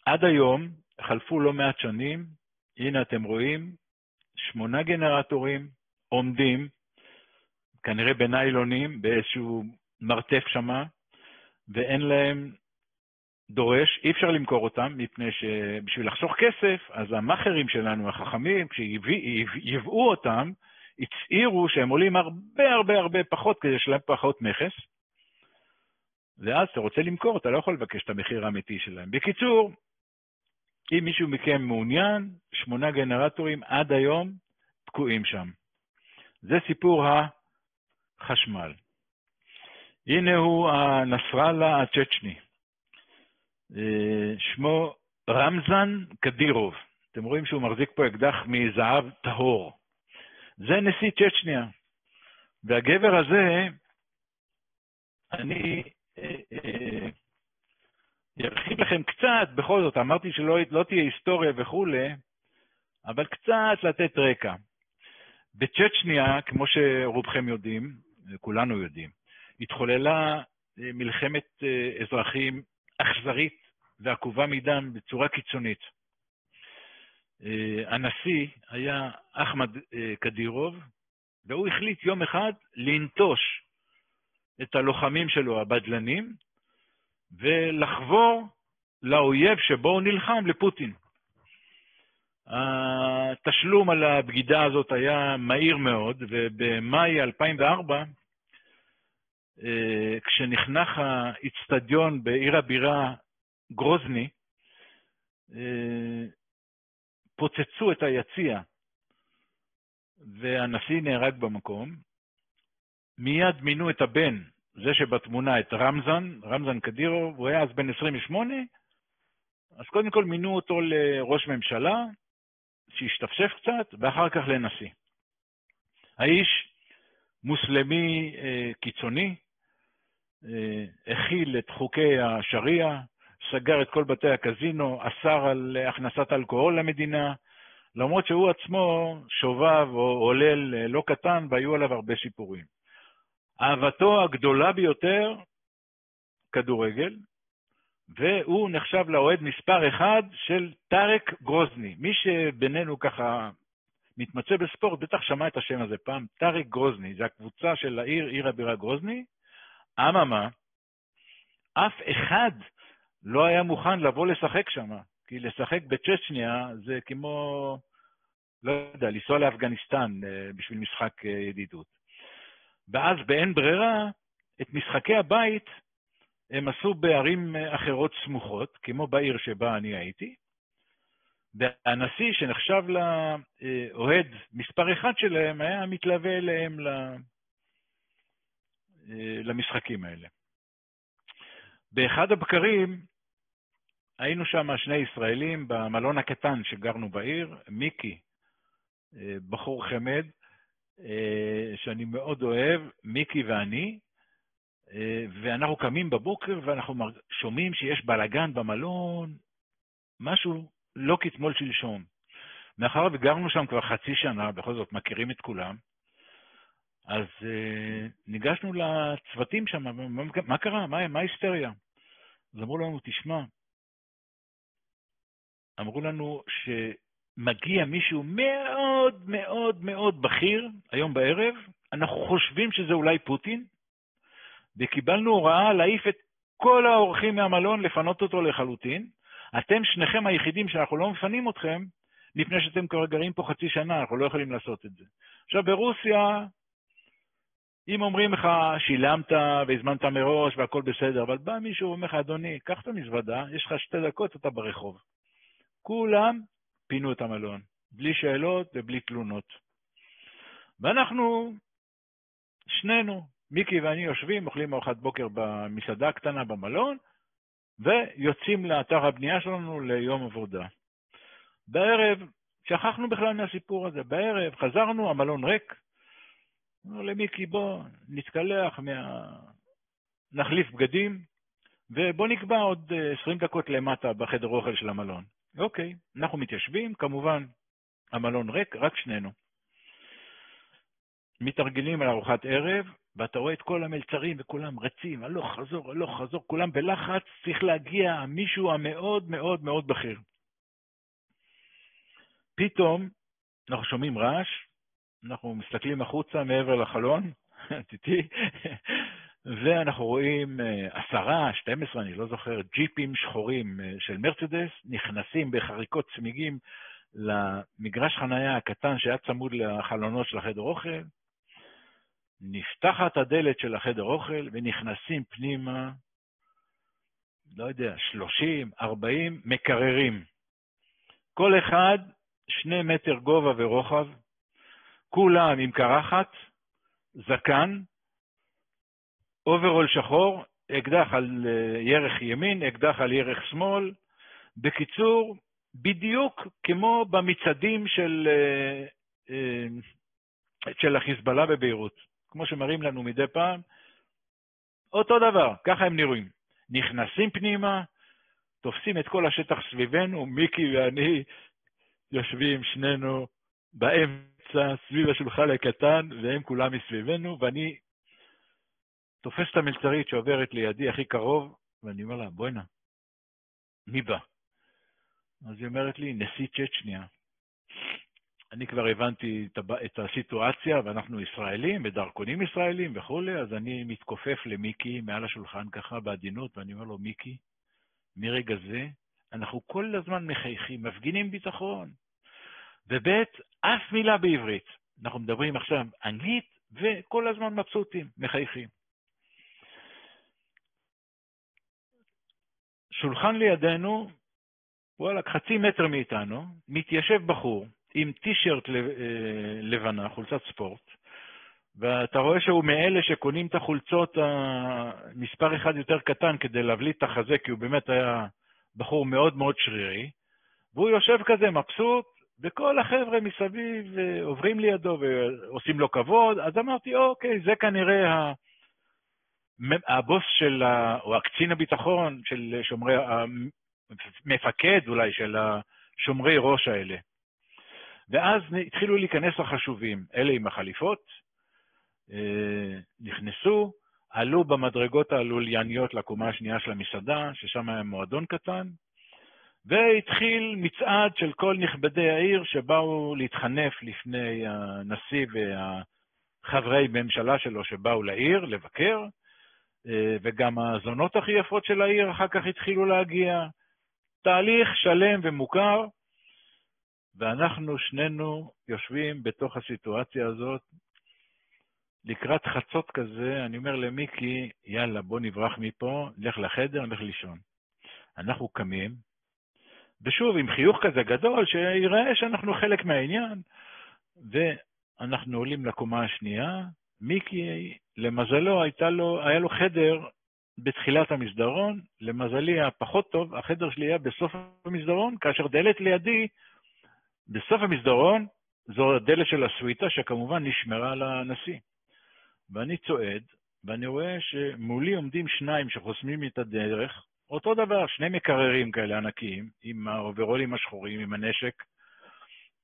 עד היום, חלפו לא מעט שנים, הנה אתם רואים, 8 גנרטורים עומדים, כנראה בניילונים, באיזשהו מרתף שמה, ואין להם דורש, אי אפשר למכור אותם, מפני שבשביל לחסוך כסף, אז המאכרים שלנו, החכמים, כשיבאו אותם, הצעירו שהם עולים הרבה הרבה הרבה פחות, כדי שלהם פחות מכס, ואז אתה רוצה למכור, אתה לא יכול לבקש את המחיר האמיתי שלהם. בקיצור, אם מישהו מכם מעוניין, 8 גנרטורים עד היום תקועים שם. זה סיפור החשמל. הנה הוא הנסראללה הצ'צ'ני. שמו רמזן קדירוב. אתם רואים שהוא מחזיק פה אקדח מזהב טהור. זה נשיא צ'צ'ניה. והגבר הזה, אני ארחיב לכם קצת, בכל זאת, אמרתי שלא תהיה היסטוריה וכו', אבל קצת לתת רקע. בצ'צ'ניה, כמו שרובכם יודעים, כולנו יודעים, התחוללה מלחמת אזרחים אכזרית ועקובה מדם בצורה קיצונית. הנשיא היה אחמד קדירוב, והוא החליט יום אחד לנטוש את הלוחמים שלו, הבדלנים, ולחבור לאויב שבו הוא נלחם, לפוטין. התשלום על הבגידה הזאת היה מהיר מאוד, ובמאי 2004, כשנחנך האצטדיון בעיר הבירה גרוזני, פוצצו את היציע, והנשיא נהרג במקום. מיד מינו את הבן, זה שבתמונה, את רמזן קדירוב, הוא היה אז בן 28, אז קודם כל מינו אותו לראש ממשלה, שהשתפשף קצת, ואחר כך לנשיא. האיש מוסלמי קיצוני, הכיל את חוקי השריעה, סגר את כל בתי הקזינו, אסר על הכנסת אלכוהול למדינה, למרות שהוא עצמו שובב או עולל לא קטן, והיו עליו הרבה סיפורים. אהבתו הגדולה ביותר, כדורגל, והוא נחשב לאוהד מספר 1 של טארק גרוזני. מי שבינינו ככה מתמצא בספורט, בטח שמע את השם הזה פעם, טארק גרוזני, זה הקבוצה של עיר הבירה גרוזני. אממה, אף אחד לא היה מוכן לבוא לשחק שם, כי לשחק בצ'צ'ניה זה כמו, לא יודע, לנסוע לאפגניסטן בשביל משחק ידידות. ואז באין ברירה, את משחקי הבית הם עשו בערים אחרות סמוכות, כמו בעיר שבה אני הייתי, והנשיא שנחשב לאוהד מספר 1 שלהם היה מתלווה אליהם למשחקים האלה. באחד הבקרים היינו שם 2 ישראלים במלון הקטן שגרנו בעיר, מיקי, בחור חמד, שאני מאוד אוהב, מיקי ואני, ואנחנו קמים בבוקר ואנחנו שומעים שיש בלגן במלון, משהו לא כתמול שלשום. מאחר וגרנו שם כבר חצי שנה, בכל זאת מכירים את כולם, אז ניגשנו לצוותים שם, מה קרה? מה ההיסטריה? אז אמרו לנו, תשמע, אמרו לנו שמגיע מישהו מאוד מאוד מאוד בכיר, היום בערב, אנחנו חושבים שזה אולי פוטין, וקיבלנו הוראה להעיף את כל האורחים מהמלון, לפנות אותו לחלוטין. אתם שניכם היחידים שאנחנו לא מפנים אתכם, לפני שאתם כבר גרים פה חצי שנה, אנחנו לא יכולים לעשות את זה. עכשיו ברוסיה, אם אומרים לך שילמת והזמנת מראש והכל בסדר, אבל בא מישהו ואומר לך, אדוני, קח את המזוודה, יש לך 2 דקות, אתה ברחוב. כולם פינו את המלון, בלי שאלות ובלי תלונות. ואנחנו, שנינו, מיקי ואני יושבים, אוכלים ארוחת בוקר במסעדה הקטנה במלון, ויוצאים לאתר הבנייה שלנו ליום עבודה. בערב, שכחנו בכלל מהסיפור הזה, בערב חזרנו, המלון ריק, אמרו למיקי בוא נתקלח, נחליף בגדים, ובוא נקבע עוד 20 דקות למטה בחדר אוכל של המלון. אוקיי, אנחנו מתיישבים, כמובן המלון ריק, רק שנינו. מתארגנים על ארוחת ערב, ואתה רואה את כל המלצרים וכולם רצים, הלוך חזור, כולם בלחץ, צריך להגיע מישהו המאוד מאוד מאוד בכיר. פתאום אנחנו שומעים רעש, אנחנו מסתכלים החוצה מעבר לחלון, ואנחנו רואים 10, 12, אני לא זוכר, ג'יפים שחורים של מרצדס, נכנסים בחריקות צמיגים למגרש חנייה הקטן שהיה צמוד לחלונות של החדר אוכל, נפתחת הדלת של החדר אוכל ונכנסים פנימה, לא יודע, 30, 40 מקררים. כל אחד 2 מטר גובה ורוחב, כולם עם קרחת, זקן, אוברול שחור, אקדח על ירך ימין, אקדח על ירך שמאל. בקיצור, בדיוק כמו במצעדים של החיזבאללה בביירות. כמו שמראים לנו מדי פעם, אותו דבר, ככה הם נראים. נכנסים פנימה, תופסים את כל השטח סביבנו, מיקי ואני יושבים שנינו באמצע, סביב השולחן הקטן, והם כולם מסביבנו, ואני תופס את המלצרית שעוברת לידי הכי קרוב, ואני אומר לה, בואי נא, מי בא? אז היא אומרת לי, נשיא צ'צ'ניה. אני כבר הבנתי את הסיטואציה, ואנחנו ישראלים, בדרכונים ישראלים וכו', אז אני מתכופף למיקי מעל השולחן ככה בעדינות, ואני אומר לו, מיקי, מרגע זה, אנחנו כל הזמן מחייכים, מפגינים ביטחון. ובית, אף מילה בעברית. אנחנו מדברים עכשיו אנגלית, וכל הזמן מבסוטים, מחייכים. שולחן לידינו, וואלה, 0.5 מטר מאיתנו, מתיישב בחור, עם טישרט לבנה, חולצת ספורט, ואתה רואה שהוא מאלה שקונים את החולצות מספר אחד יותר קטן כדי להבליט את החזה, כי הוא באמת היה בחור מאוד מאוד שרירי, והוא יושב כזה מבסוט, וכל החבר'ה מסביב עוברים לידו ועושים לו כבוד. אז אמרתי, אוקיי, זה כנראה הבוס של, או הקצין הביטחון של שומרי, המפקד אולי של השומרי ראש האלה. ואז התחילו להיכנס החשובים, אלה עם החליפות, נכנסו, עלו במדרגות הלולייניות לקומה השנייה של המסעדה, ששם היה מועדון קטן, והתחיל מצעד של כל נכבדי העיר שבאו להתחנף לפני הנשיא והחברי ממשלה שלו שבאו לעיר לבקר, וגם הזונות הכי יפות של העיר אחר כך התחילו להגיע. תהליך שלם ומוכר, ואנחנו שנינו יושבים בתוך הסיטואציה הזאת, לקראת חצות כזה. אני אומר למיקי, יאללה, בוא נברח מפה, לך לחדר, נלך לישון. אנחנו קמים, ושוב, עם חיוך כזה גדול, שיראה שאנחנו חלק מהעניין, ואנחנו עולים לקומה השנייה. מיקי, למזלו, היה לו חדר בתחילת המסדרון, למזלי הפחות טוב, החדר שלי היה בסוף המסדרון, כאשר דלת לידי, בסוף המסדרון, זו הדלת של הסוויטה, שכמובן נשמרה לנשיא. ואני צועד, ואני רואה שמולי עומדים 2 שחוסמים את הדרך, אותו דבר, 2 מקררים כאלה ענקיים, עם האוברולים השחורים, עם הנשק,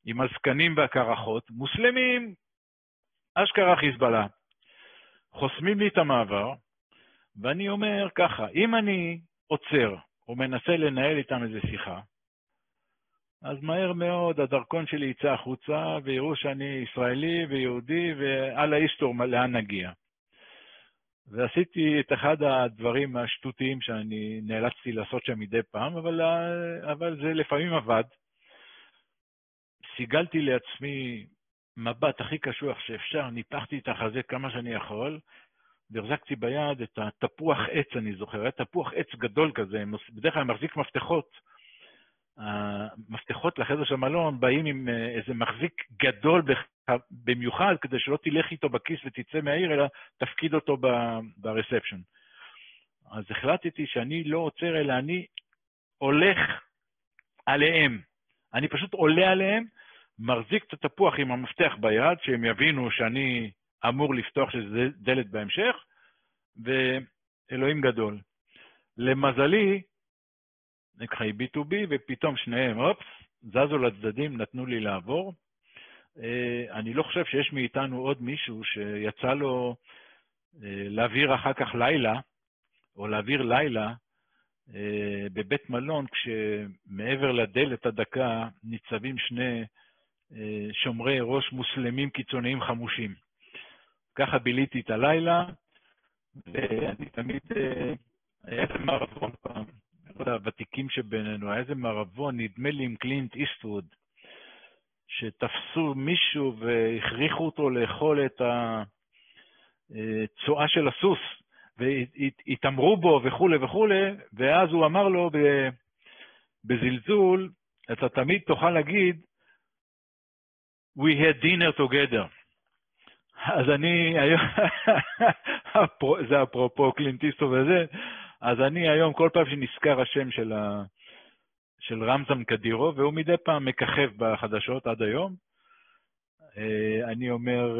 עם הזקנים והקרחות, מוסלמים, אשכרה חיזבאללה. חוסמים לי את המעבר, ואני אומר ככה, אם אני עוצר, או מנסה לנהל איתם איזו שיחה, אז מהר מאוד הדרכון שלי יצא החוצה, ויראו שאני ישראלי ויהודי, ועל האיסטור לאן נגיע. ועשיתי את אחד הדברים השטותיים שאני נאלצתי לעשות שם מדי פעם, אבל זה לפעמים עבד. סיגלתי לעצמי מבט הכי קשוח שאפשר, ניפחתי את החזה כמה שאני יכול, והחזקתי ביד את התפוח עץ, אני זוכר, היה תפוח עץ גדול כזה, בדרך כלל מחזיק מפתחות. המפתחות לחדר של מלון באים עם איזה מחזיק גדול במיוחד כדי שלא תלך איתו בכיס ותצא מהעיר, אלא תפקיד אותו ברספשן. אז החלטתי שאני לא עוצר, אלא אני הולך עליהם. אני פשוט עולה עליהם, מחזיק את התפוח עם המפתח ביד, שהם יבינו שאני אמור לפתוח שזה דלת בהמשך, ואלוהים גדול. למזלי, נקחי B2B, ופתאום שניהם, אופס, זזו לצדדים, נתנו לי לעבור. אני לא חושב שיש מאיתנו עוד מישהו שיצא לו להעביר אחר כך לילה, או להעביר לילה בבית מלון, כשמעבר לדלת הדקה ניצבים שני שומרי ראש מוסלמים קיצוניים חמושים. ככה ביליתי את הלילה, ואני תמיד, היה איזה מערבון פעם, הוותיקים שבינינו, היה איזה מערבון, נדמה לי עם קלינט איסטווד, שתפסו מישהו והכריחו אותו לאכול את הצועה של הסוס, והתאמרו בו וכו' וכו', ואז הוא אמר לו בזלזול, אתה תמיד תוכל להגיד, we had dinner together. אז אני היום, זה אפרופו קלינטיסטו וזה, אז אני היום כל פעם שנזכר השם של רמזן קדירוב, והוא מדי פעם מככב בחדשות עד היום, אני אומר,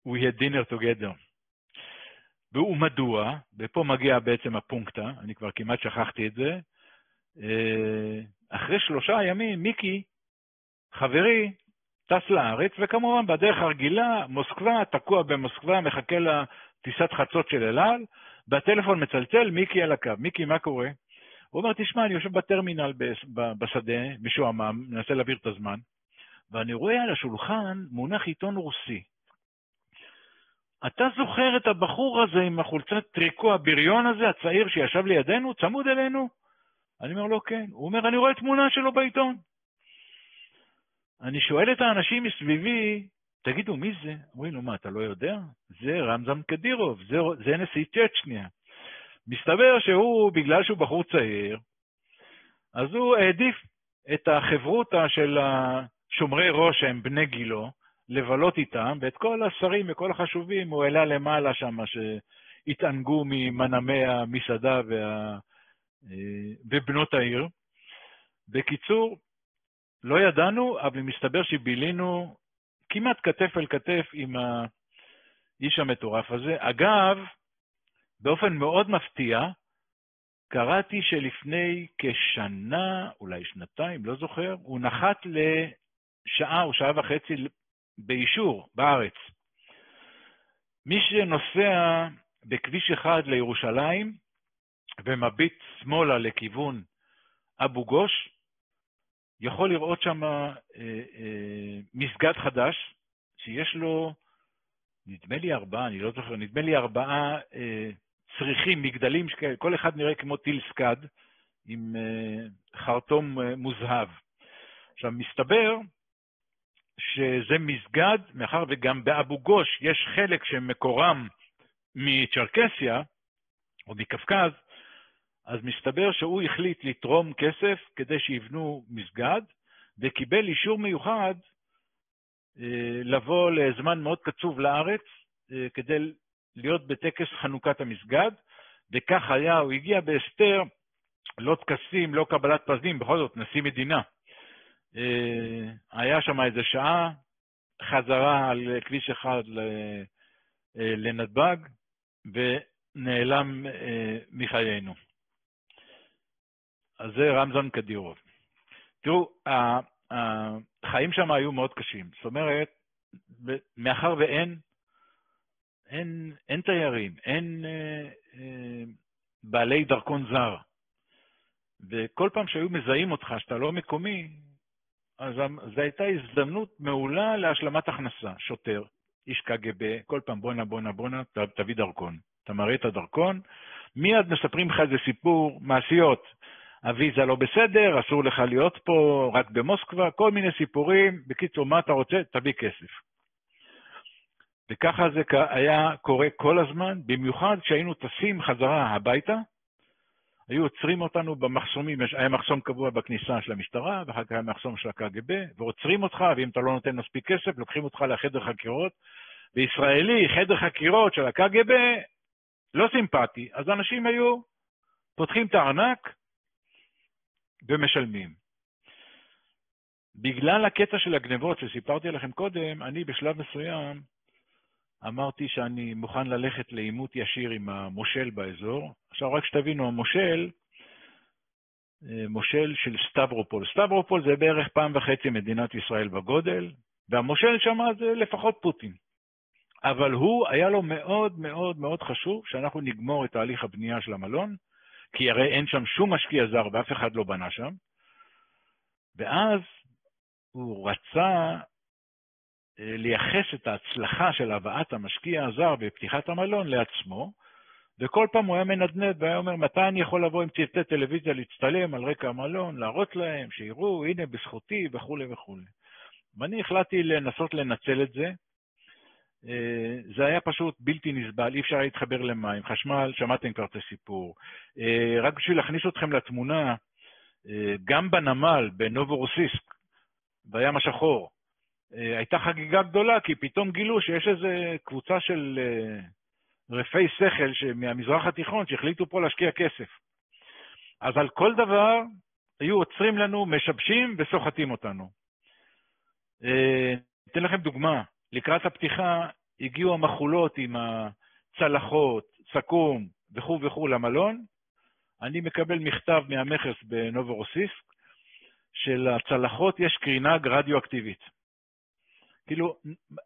we had dinner together. והוא מדוע, ופה מגיע בעצם הפונקטה, אני כבר כמעט שכחתי את זה, אחרי 3 ימים, מיקי, חברי, טס לארץ, וכמובן בדרך הרגילה, מוסקבה, תקוע במוסקבה, מחכה לטיסת חצות של אל על, בטלפון מצלצל, מיקי על הקו. מיקי, מה קורה? הוא אומר, תשמע, אני יושב בטרמינל בשדה, משועמם, מנסה להעביר את הזמן, ואני רואה על השולחן מונח עיתון רוסי. אתה זוכר את הבחור הזה עם החולצת טריקו, הבריון הזה, הצעיר שישב לידינו, צמוד אלינו? אני אומר לו, כן. הוא אומר, אני רואה תמונה שלו בעיתון. אני שואל את האנשים מסביבי, תגידו, מי זה? אומרים לו, מה, אתה לא יודע? זה רמזן קדירוב, זה נשיא צ'צ'ניה. מסתבר שהוא, בגלל שהוא בחור צעיר, אז הוא העדיף את החברותה של השומרי ראש שהם בני גילו, לבלות איתם, ואת כל השרים וכל החשובים הוא העלה למעלה שם, שהתענגו ממנמי המסעדה ובנות העיר. בקיצור, לא ידענו, אבל מסתבר שבילינו כמעט כתף אל כתף עם האיש המטורף הזה. אגב, באופן מאוד מפתיע, קראתי שלפני כשנה, אולי שנתיים, לא זוכר, הוא נחת לשעה או שעה וחצי באישור בארץ. מי שנוסע בכביש 1 לירושלים ומביט שמאלה לכיוון אבו גוש, יכול לראות שם מסגד חדש, שיש לו, נדמה לי 4, אני לא זוכר, נדמה לי 4 צריכים, מגדלים, כל אחד נראה כמו טיל סקד, עם חרטום מוזהב. עכשיו, מסתבר שזה מסגד, מאחר וגם באבו גוש יש חלק שמקורם מצ'רקסיה, או מקפקז, אז מסתבר שהוא החליט לתרום כסף כדי שיבנו מסגד, וקיבל אישור מיוחד לבוא לזמן מאוד קצוב לארץ, כדי להיות בטקס חנוכת המסגד, וכך היה, הוא הגיע בהסתר, לא טקסים, לא קבלת פרסים, בכל זאת נשיא מדינה. היה שם איזה שעה, חזרה על כביש 1 לנתב"ג, ונעלם מחיינו. אז זה רמזן קדירוב. תראו, החיים שם היו מאוד קשים. זאת אומרת, מאחר ואין תיירים, אין בעלי דרכון זר, וכל פעם שהיו מזהים אותך שאתה לא מקומי, אז זו הייתה הזדמנות מעולה להשלמת הכנסה. שוטר, איש קג"ב, כל פעם בונה, תביא דרכון. אתה מראה את הדרכון, מיד מספרים לך איזה סיפור, מעשיות. הוויזה לא בסדר, אסור לך להיות פה, רק במוסקבה, כל מיני סיפורים. בקיצור, מה אתה רוצה? תביא כסף. וככה זה היה קורה כל הזמן, במיוחד שהיינו טסים חזרה הביתה. היו עוצרים אותנו במחסומים, היה מחסום קבוע בכניסה של המשטרה, ואחר כך היה מחסום של הקג"ב, ועוצרים אותך, ואם אתה לא נותן מספיק כסף, לוקחים אותך לחדר חקירות, וישראלי, חדר חקירות של הקג"ב, לא סימפטי, אז אנשים היו פותחים את הארנק ומשלמים. בגלל הקטע של הגנבות שסיפרתי לכם קודם, אני בשלב מסוים אמרתי שאני מוכן ללכת לעימות ישיר עם המושל באזור. עכשיו רק שתבינו, המושל, מושל של סטברופול. סטברופול זה בערך 1.5 מדינת ישראל בגודל, והמושל שם זה לפחות פוטין. אבל הוא, היה לו מאוד מאוד מאוד חשוב שאנחנו נגמור את תהליך הבנייה של המלון, כי הרי אין שם שום משקיע זר ואף אחד לא בנה שם. ואז הוא רצה לייחס את ההצלחה של הבאת המשקיע הזר בפתיחת המלון לעצמו, וכל פעם הוא היה מנדנד והיה אומר, מתי אני יכול לבוא עם צוותי טלוויזיה להצטלם על רקע המלון, להראות להם, שיראו, הנה בזכותי וכו' וכו'. ואני החלטתי לנסות לנצל את זה. זה היה פשוט בלתי נסבל, אי אפשר להתחבר למים, חשמל, שמעתם כבר את הסיפור. רק בשביל להכניס אתכם לתמונה, גם בנמל, בנובורוסיסק, בים השחור, הייתה חגיגה גדולה, כי פתאום גילו שיש איזו קבוצה של רפי שכל מהמזרח התיכון שהחליטו פה להשקיע כסף. אז על כל דבר היו עוצרים לנו, משבשים וסוחטים אותנו. אתן לכם דוגמה, לקראת הפתיחה הגיעו המחולות עם הצלחות, סכו"ם וכו' וכו' למלון. אני מקבל מכתב מהמכס בנובורוסיסק, של הצלחות יש קרינה רדיואקטיבית. כאילו,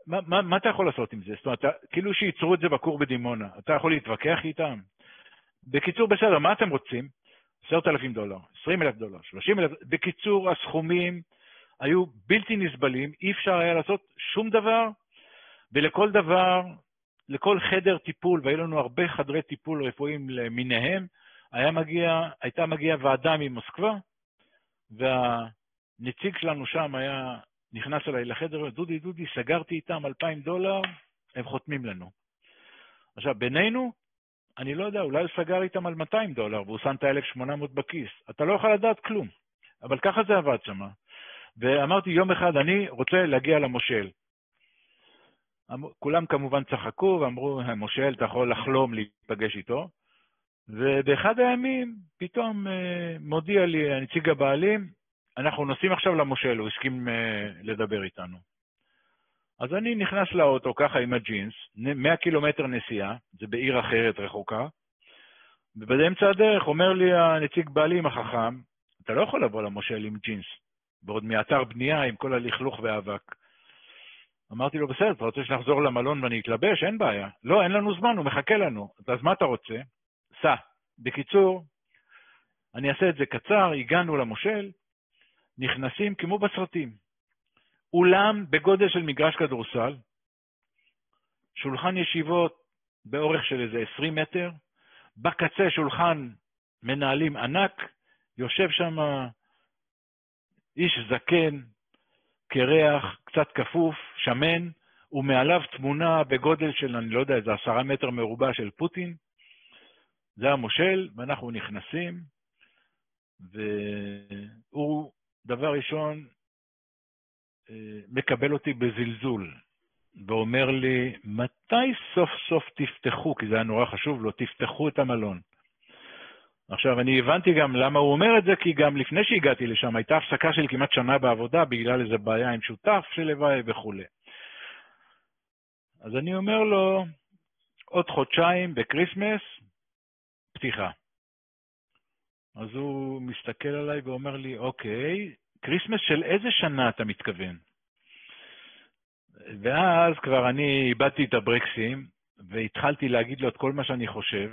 מה אתה יכול לעשות עם זה? זאת אומרת, כאילו שייצרו את זה בכור בדימונה, אתה יכול להתווכח איתם? בקיצור, בסדר, מה אתם רוצים? $10,000, $20,000, $30,000, בקיצור, הסכומים היו בלתי נסבלים, אי אפשר היה לעשות שום דבר, ולכל דבר, לכל חדר טיפול, והיו לנו הרבה חדרי טיפול רפואיים למיניהם, הייתה מגיעה ועדה ממוסקבה, והנציג שלנו שם היה נכנס אליי לחדר, דודי, סגרתי איתם $2,000, הם חותמים לנו. עכשיו, בינינו, אני לא יודע, אולי הוא סגר איתם על $200, והוא שם את $1,800 בכיס. אתה לא יכול לדעת כלום. אבל ככה זה עבד שם. ואמרתי, יום אחד אני רוצה להגיע למושל. כולם כמובן צחקו ואמרו, המושל, אתה יכול לחלום להיפגש איתו. ובאחד הימים, פתאום מודיע לי נציג הבעלים, אנחנו נוסעים עכשיו למושל, הוא הסכים לדבר איתנו. אז אני נכנס לאוטו ככה עם הג'ינס, 100 קילומטר נסיעה, זה בעיר אחרת רחוקה, ובאמצע הדרך אומר לי הנציג בעלים החכם, אתה לא יכול לבוא למושל עם ג'ינס, ועוד מאתר בנייה עם כל הלכלוך והאבק. אמרתי לו, בסדר, אתה רוצה שנחזור למלון ואני אתלבש? אין בעיה. לא, אין לנו זמן, הוא מחכה לנו. אז מה אתה רוצה? סע. בקיצור, אני אעשה את זה קצר, הגענו למושל, נכנסים כמו בסרטים. אולם בגודל של מגרש כדורסל, שולחן ישיבות באורך של איזה 20 מטר, בקצה שולחן מנהלים ענק, יושב שם איש זקן, קרח, קצת כפוף, שמן, ומעליו תמונה בגודל של, אני לא יודע, איזה 10 מטר מרובע של פוטין. זה המושל, ואנחנו נכנסים, והוא דבר ראשון מקבל אותי בזלזול, ואומר לי, מתי סוף סוף תפתחו, כי זה היה נורא חשוב לו, תפתחו את המלון. עכשיו, אני הבנתי גם למה הוא אומר את זה, כי גם לפני שהגעתי לשם, הייתה הפסקה של כמעט שנה בעבודה, בגלל איזו בעיה עם שותף של לוואי וכו'. אז אני אומר לו, עוד חודשיים בקריסמס, פתיחה. אז הוא מסתכל עליי ואומר לי, אוקיי, קריסמס של איזה שנה אתה מתכוון? ואז כבר אני איבדתי את הברקסים, והתחלתי להגיד לו את כל מה שאני חושב,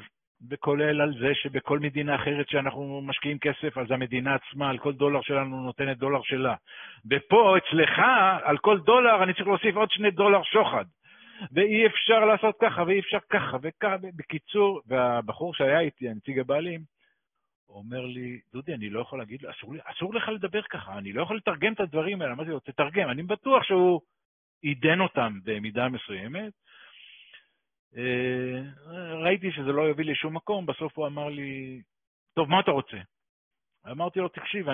וכולל על זה שבכל מדינה אחרת שאנחנו משקיעים כסף, אז המדינה עצמה, על כל $1 שלנו נותנת $1 שלה. ופה, אצלך, על כל $1 אני צריך להוסיף עוד $2 שוחד. ואי אפשר לעשות ככה, ואי אפשר ככה, וככה, בקיצור, והבחור שהיה איתי, הנציג הבעלים, אומר לי, דודי, אני לא יכול להגיד, אסור לך לדבר ככה, אני לא יכול לתרגם את הדברים האלה. אמרתי לו, תתרגם. אני בטוח שהוא עידן אותם במידה מסוימת. ראיתי שזה לא יוביל לשום מקום, בסוף הוא אמר לי, טוב, מה אתה רוצה? אמרתי לו, תקשיב,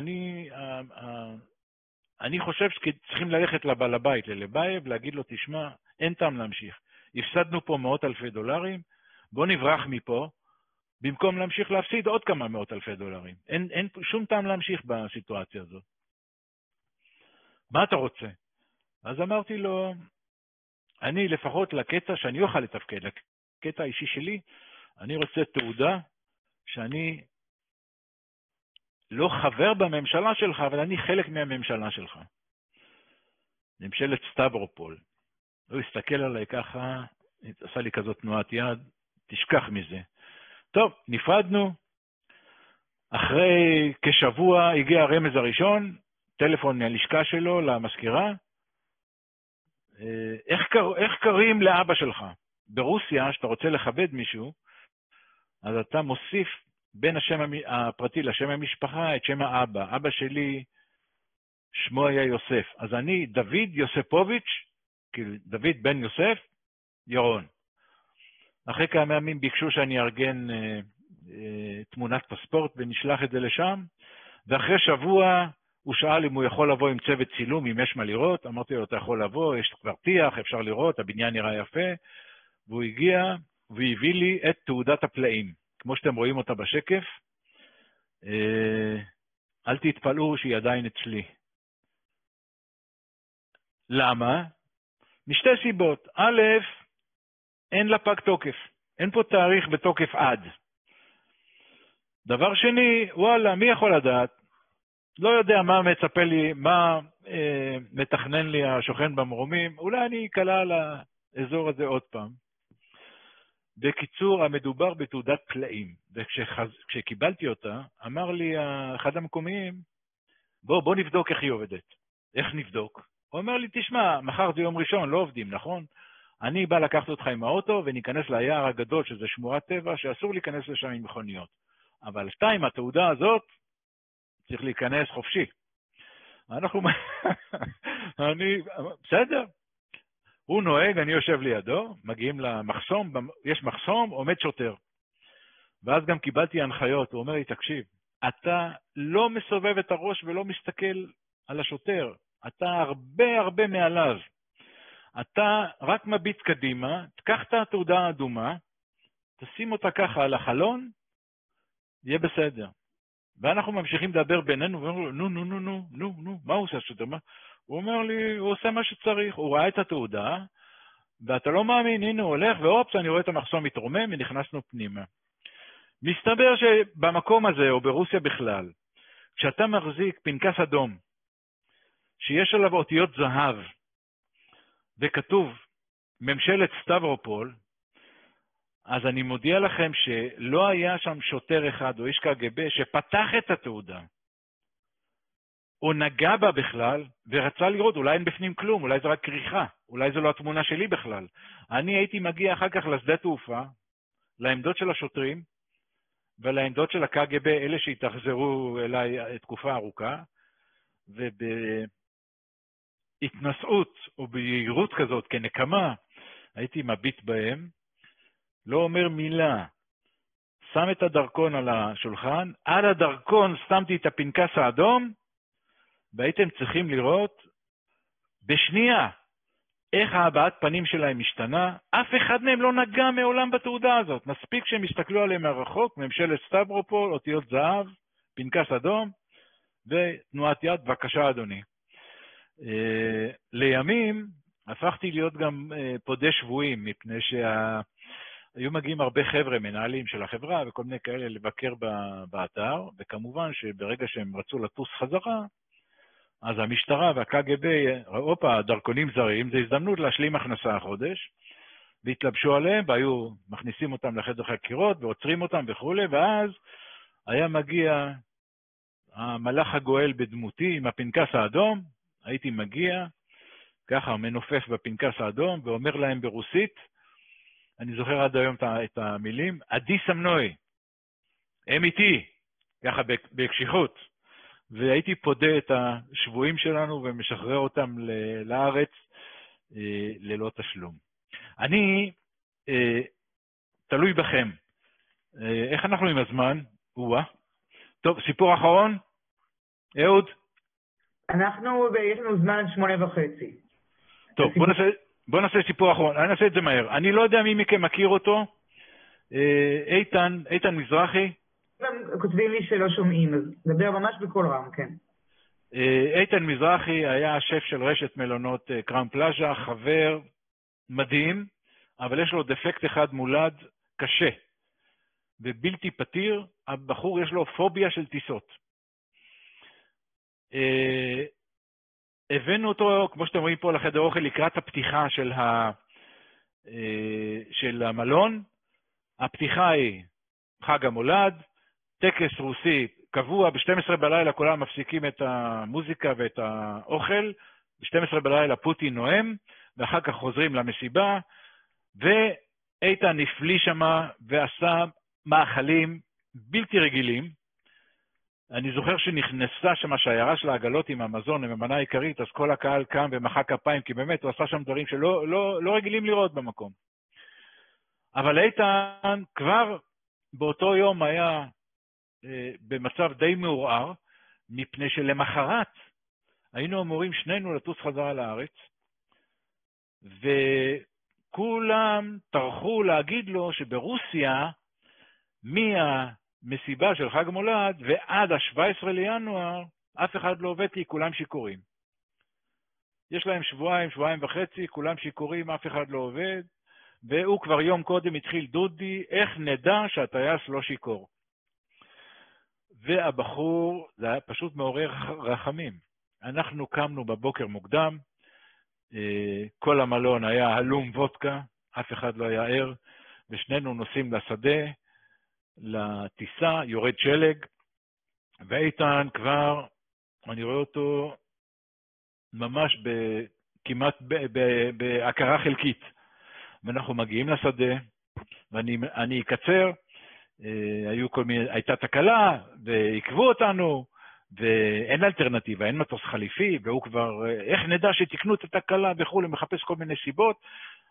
אני חושב שצריכים ללכת לבעל הבית, ללבייב, להגיד לו, תשמע, אין טעם להמשיך. הפסדנו פה $100,000, בוא נברח מפה, במקום להמשיך להפסיד עוד כמה $100,000. אין שום טעם להמשיך בסיטואציה הזאת. מה אתה רוצה? אז אמרתי לו, אני לפחות לקטע שאני אוכל לתפקד, לקטע האישי שלי, אני רוצה תעודה שאני לא חבר בממשלה שלך, אבל אני חלק מהממשלה שלך. ממשלת סטברופול. הוא הסתכל עליי ככה, עשה לי כזאת תנועת יד, תשכח מזה. טוב, נפרדנו. אחרי כשבוע הגיע הרמז הראשון, טלפון מהלשכה שלו למזכירה. איך קוראים לאבא שלך? ברוסיה, שאתה רוצה לכבד מישהו, אז אתה מוסיף בין השם הפרטי לשם המשפחה את שם האבא. אבא שלי, שמו היה יוסף. אז אני דוד יוספוביץ', דוד בן יוסף, ירון. אחרי כמה ימים ביקשו שאני ארגן תמונת פספורט ונשלח את זה לשם, ואחרי שבוע הוא שאל אם הוא יכול לבוא עם צוות צילום, אם יש מה לראות. אמרתי לו, אתה יכול לבוא, יש כבר טיח, אפשר לראות, הבניין נראה יפה. והוא הגיע והביא לי את תעודת הפלאים, כמו שאתם רואים אותה בשקף. אל תתפלאו שהיא עדיין אצלי. למה? משתי סיבות. א', אין לה פג תוקף. אין פה תאריך בתוקף עד. דבר שני, וואלה, מי יכול לדעת? לא יודע מה מצפה לי, מה מתכנן לי השוכן במרומים. אולי אני אקלע לאזור הזה עוד פעם. בקיצור, המדובר בתעודת פלאים. וכשקיבלתי אותה, אמר לי אחד המקומיים, בוא נבדוק איך היא עובדת. איך נבדוק? הוא אומר לי, תשמע, מחר זה יום ראשון, לא עובדים, נכון? אני בא לקחת אותך עם האוטו וניכנס ליער הגדול, שזה שמורת טבע, שאסור להיכנס לשם עם מכוניות. אבל שתיים, התעודה הזאת, צריך להיכנס חופשי. בסדר. הוא נוהג, אני יושב לידו, מגיעים למחסום, יש מחסום, עומד שוטר. ואז גם קיבלתי הנחיות, הוא אומר לי, תקשיב, אתה לא מסובב את הראש ולא מסתכל על השוטר, אתה הרבה מעליו. אתה רק מביט קדימה, תקח את התעודה האדומה, תשים אותה ככה על החלון, יהיה בסדר. ואנחנו ממשיכים לדבר בינינו, ואומרים לו, נו, מה הוא עושה השוטר? הוא אומר לי, הוא עושה מה שצריך, הוא ראה את התעודה, ואתה לא מאמין, הנה הוא הולך, ואופס, אני רואה את המחסום מתרומם, ונכנסנו פנימה. מסתבר שבמקום הזה, או ברוסיה בכלל, כשאתה מחזיק פנקס אדום, שיש עליו אותיות זהב, וכתוב ממשלת סטברופול, אז אני מודיע לכם שלא היה שם שוטר אחד או איש קג"ב שפתח את התעודה, או נגע בה בכלל, ורצה לראות, אולי אין בפנים כלום, אולי זה רק כריכה, אולי זה לא התמונה שלי בכלל. אני הייתי מגיע אחר כך לשדה תעופה, לעמדות של השוטרים, ולעמדות של הקג"ב, אלה שהתאכזרו אליי תקופה ארוכה, ובהתנסות או ביהירות כזאת, כנקמה, הייתי מביט בהם, לא אומר מילה, שם את הדרכון על השולחן, על הדרכון שמתי את הפנקס האדום, והייתם צריכים לראות בשנייה איך ההבעת פנים שלהם משתנה. אף אחד מהם לא נגע מעולם בתעודה הזאת. מספיק שהם הסתכלו עליהם מהרחוק, ממשלת סטברופול, אותיות זהב, פנקס אדום, ותנועת יד, בבקשה אדוני. לימים הפכתי להיות גם פודה שבויים, מפני היו מגיעים הרבה חבר'ה, מנהלים של החברה וכל מיני כאלה לבקר באתר, וכמובן שברגע שהם רצו לטוס חזרה, אז המשטרה והקג"ב, אופה, דרכונים זרים, זה הזדמנות להשלים הכנסה החודש, והתלבשו עליהם, והיו מכניסים אותם לחדר חקירות, ועוצרים אותם וכו', ואז היה מגיע המלאך הגואל בדמותי עם הפנקס האדום, הייתי מגיע, ככה מנופף בפנקס האדום, ואומר להם ברוסית, אני זוכר עד היום את המילים, עדי סמנוי, הם איתי, ככה בקשיחות. והייתי פודה את השבויים שלנו ומשחרר אותם לארץ ללא תשלום. אני תלוי בכם. איך אנחנו עם הזמן? טוב, סיפור אחרון? אהוד? יש לנו זמן עד 8:30. טוב, בוא נעשה סיפור אחרון. אני אעשה את זה מהר. אני לא יודע מי מכם מכיר אותו. איתן מזרחי. כותבים לי שלא שומעים, אז דבר ממש בקול רם, כן. איתן מזרחי היה השף של רשת מלונות קראון פלאזה, חבר מדהים, אבל יש לו דפקט אחד מולד קשה ובלתי פתיר. הבחור יש לו פוביה של טיסות. הבאנו אותו, כמו שאתם רואים פה, לחדר אוכל לקראת הפתיחה של המלון. הפתיחה היא חג המולד, טקס רוסי קבוע, ב-12 בלילה כולם מפסיקים את המוזיקה ואת האוכל, ב-12 בלילה פוטין נואם, ואחר כך חוזרים למסיבה, ואיתן נפלי שמה ועשה מאכלים בלתי רגילים. אני זוכר שנכנסה שמה שהעיירה של העגלות עם המזון, עם המנה העיקרית, אז כל הקהל קם ומחא כפיים, כי באמת הוא עשה שם דברים שלא רגילים לראות במקום. אבל איתן כבר באותו יום היה במצב די מעורער, מפני שלמחרת היינו אמורים שנינו לטוס חזרה לארץ, וכולם טרחו להגיד לו שברוסיה, מהמסיבה של חג מולד ועד ה-17 לינואר, אף אחד לא עובד כי כולם שיכורים. יש להם שבועיים וחצי, כולם שיכורים, אף אחד לא עובד, והוא כבר יום קודם התחיל, דודי, איך נדע שהטייס לא שיקור? והבחור, זה היה פשוט מעורר רחמים. אנחנו קמנו בבוקר מוקדם, כל המלון היה הלום וודקה, אף אחד לא היה ער, ושנינו נוסעים לשדה, לטיסה, יורד שלג, ואיתן כבר, אני רואה אותו ממש כמעט בהכרה חלקית. ואנחנו מגיעים לשדה, ואני אקצר, הייתה תקלה, ועקבו אותנו, ואין אלטרנטיבה, אין מטוס חליפי, והוא כבר, איך נדע שתקנו את התקלה וכו', מחפש כל מיני סיבות.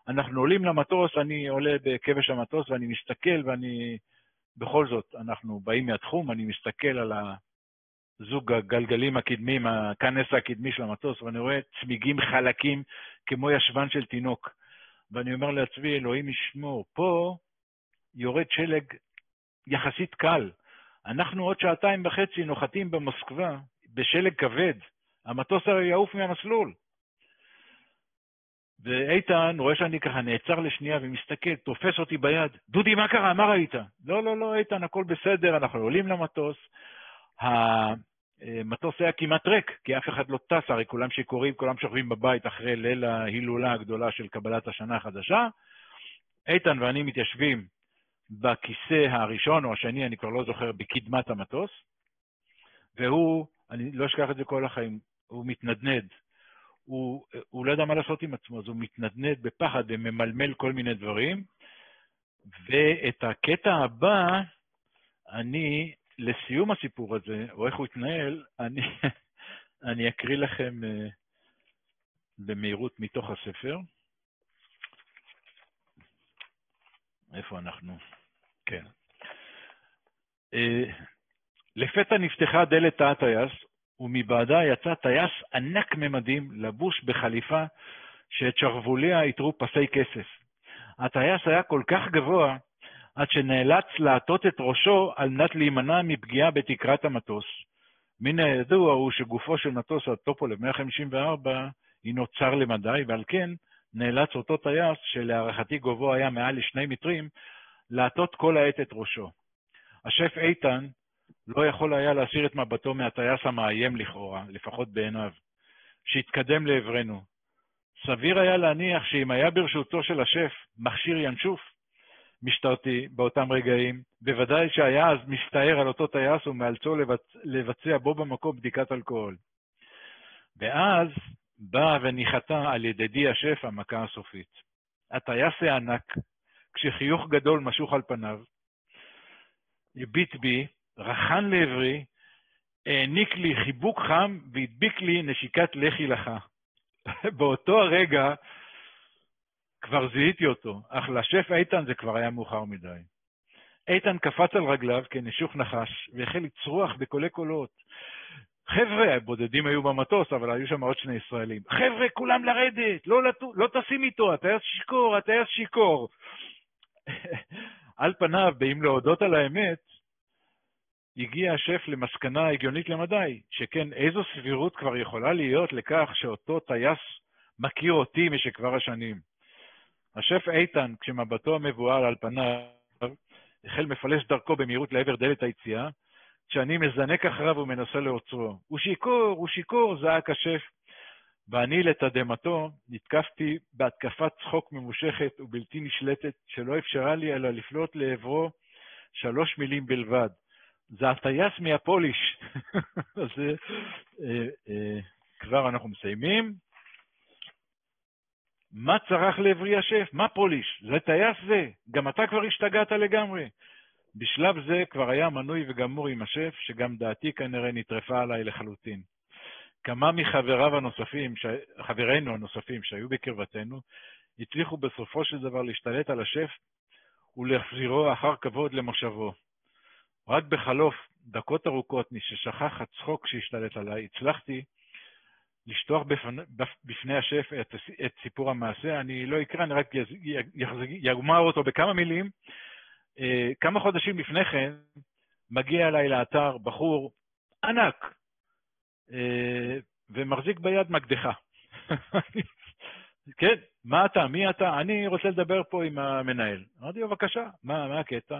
אנחנו עולים למטוס, אני עולה בכבש המטוס, ואני מסתכל, בכל זאת, אנחנו באים מהתחום, אני מסתכל על הזוג הגלגלים הקדמים, הכנס הקדמי של המטוס, ואני רואה צמיגים חלקים כמו ישבן של תינוק. ואני אומר לעצמי, אלוהים ישמור, פה יורד שלג יחסית קל. אנחנו עוד 2.5 נוחתים במוסקבה, בשלג כבד. המטוס הרי יעוף מהמסלול. ואיתן רואה שאני ככה נעצר לשנייה ומסתכל, תופס אותי ביד. דודי, מה קרה? מה ראית? לא, איתן, הכל בסדר, אנחנו עולים למטוס. המטוס היה כמעט ריק, כי אף אחד לא טס, הרי כולם שיכורים, כולם שוכבים בבית אחרי ליל ההילולה הגדולה של קבלת השנה החדשה. איתן ואני מתיישבים בכיסא הראשון או השני, אני כבר לא זוכר, בקדמת המטוס, והוא, אני לא אשכח את זה כל החיים, הוא מתנדנד. הוא לא יודע מה לעשות עם עצמו, אז הוא מתנדנד בפחד וממלמל כל מיני דברים, ואת הקטע הבא, אני, לסיום הסיפור הזה, או איך הוא התנהל, אני אקריא לכם במהירות מתוך הספר. איפה אנחנו? כן. לפתע נפתחה דלת תא הטייס, ומבעדה יצא טייס ענק ממדים, לבוש בחליפה שאת שרווליה יתרו פסי כסף. הטייס היה כל כך גבוה, עד שנאלץ להטות את ראשו על מנת להימנע מפגיעה בתקרת המטוס. מן הידוע הוא שגופו של מטוס הטופולב 154 הינו צר למדי, ועל כן נאלץ אותו טייס, שלהערכתי גובהו היה מעל 2 מטרים, להטות כל העת את ראשו. השף איתן לא יכול היה להסיר את מבטו מהטייס המאיים לכאורה, לפחות בעיניו, שהתקדם לעברנו. סביר היה להניח שאם היה ברשותו של השף מכשיר ינשוף משטרתי באותם רגעים, בוודאי שהיה אז מסתער על אותו טייס ומאלצו לבצע בו במקום בדיקת אלכוהול. ואז באה וניחתה על ידידי השף המכה הסופית. הטייס הענק, כשחיוך גדול משוך על פניו, הביט בי, רחן לעברי, העניק לי חיבוק חם והדביק לי נשיקת לחי לך. באותו הרגע כבר זיהיתי אותו, אך לשף איתן זה כבר היה מאוחר מדי. איתן קפץ על רגליו כנשוך נחש, והחל לצרוח בקולי קולות. חבר'ה, בודדים היו במטוס, אבל היו שם עוד 2 ישראלים. חבר'ה, כולם לרדת, לא טסים איתו, הטייס שיכור, הטייס שיכור. על פניו, באם להודות על האמת, הגיע השף למסקנה הגיונית למדי, שכן איזו סבירות כבר יכולה להיות לכך שאותו טייס מכיר אותי משכבר השנים. השף איתן, כשמבטו המבועל על פניו, החל מפלש דרכו במהירות לעבר דלת היציאה, כשאני מזנק אחריו ומנסה לעוצרו. הוא שיכור, זעק השף. ואני לתדהמתו נתקפתי בהתקפת צחוק ממושכת ובלתי נשלטת, שלא אפשרה לי אלא לפלוט לעברו 3 מילים בלבד. זה הטייס מהפוליש. אז כבר אנחנו מסיימים. מה צרח לעברי השף? מה פוליש? זה טייס זה. גם אתה כבר השתגעת לגמרי. בשלב זה כבר היה מנוי וגמור עם השף, שגם דעתי כנראה נטרפה עליי לחלוטין. כמה חברינו הנוספים שהיו בקרבתנו, הצליחו בסופו של דבר להשתלט על השף ולהחזירו אחר כבוד למושבו. רק בחלוף דקות ארוכות ששכח הצחוק שהשתלט עליי, הצלחתי לשטוח בפני השף את סיפור המעשה. אני לא אקרא, אני רק יגמר אותו בכמה מילים. כמה חודשים לפני כן מגיע אליי לאתר בחור ענק ומחזיק ביד מקדחה. כן, מה אתה? מי אתה? אני רוצה לדבר פה עם המנהל. אמרתי לו, בבקשה, מה הקטע?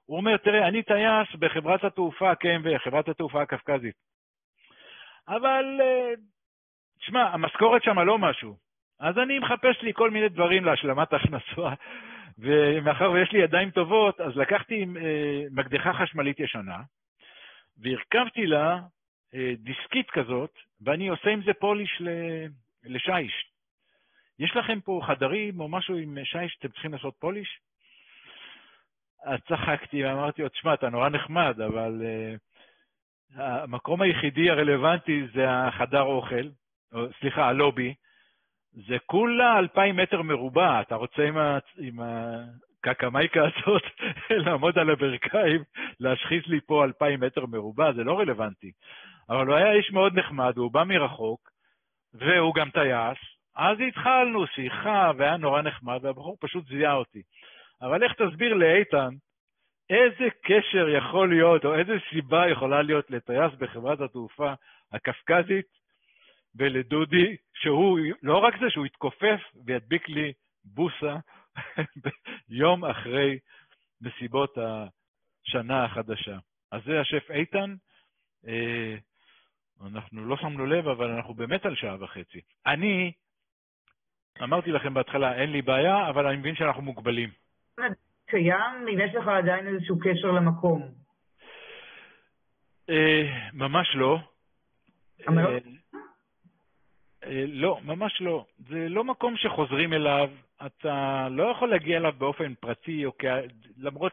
הוא אומר, תראה, אני טייס בחברת התעופה KMV, חברת התעופה הקפקזית. אבל, תשמע, המשכורת שם לא משהו. אז אני מחפש לי כל מיני דברים להשלמת הכנסה, ומאחר ויש לי ידיים טובות, אז לקחתי מקדחה חשמלית ישנה, והרכבתי לה דיסקית כזאת, ואני עושה עם זה פוליש לשיש. יש לכם פה חדרים או משהו עם שיש שאתם צריכים לעשות פוליש? אז צחקתי ואמרתי לו, תשמע, אתה נורא נחמד, אבל המקום היחידי הרלוונטי זה החדר אוכל, סליחה, הלובי, זה כולה 2,000 מטר מרובע, אתה רוצה עם הקקמייקה הזאת לעמוד על הברכיים, להשחיז לי פה 2,000 מטר מרובע, זה לא רלוונטי. אבל הוא היה איש מאוד נחמד, הוא בא מרחוק, והוא גם טייס, אז התחלנו שיחה, והיה נורא נחמד, והבחור פשוט זיהה אותי. אבל איך תסביר לאיתן, איזה קשר יכול להיות, או איזה סיבה יכולה להיות לטייס בחברת התעופה הקפקזית, ולדודי, שהוא, לא רק זה, שהוא יתכופף וידביק לי בוסה, יום אחרי מסיבות השנה החדשה. אז זה השף איתן, אנחנו לא שמנו לב, אבל אנחנו באמת על 1.5 שעות. אני, אמרתי לכם בהתחלה, אין לי בעיה, אבל אני מבין שאנחנו מוגבלים. קיים, אם יש לך עדיין איזשהו קשר למקום. ממש לא. לא, ממש לא. זה לא מקום שחוזרים אליו, אתה לא יכול להגיע אליו באופן פרטי, למרות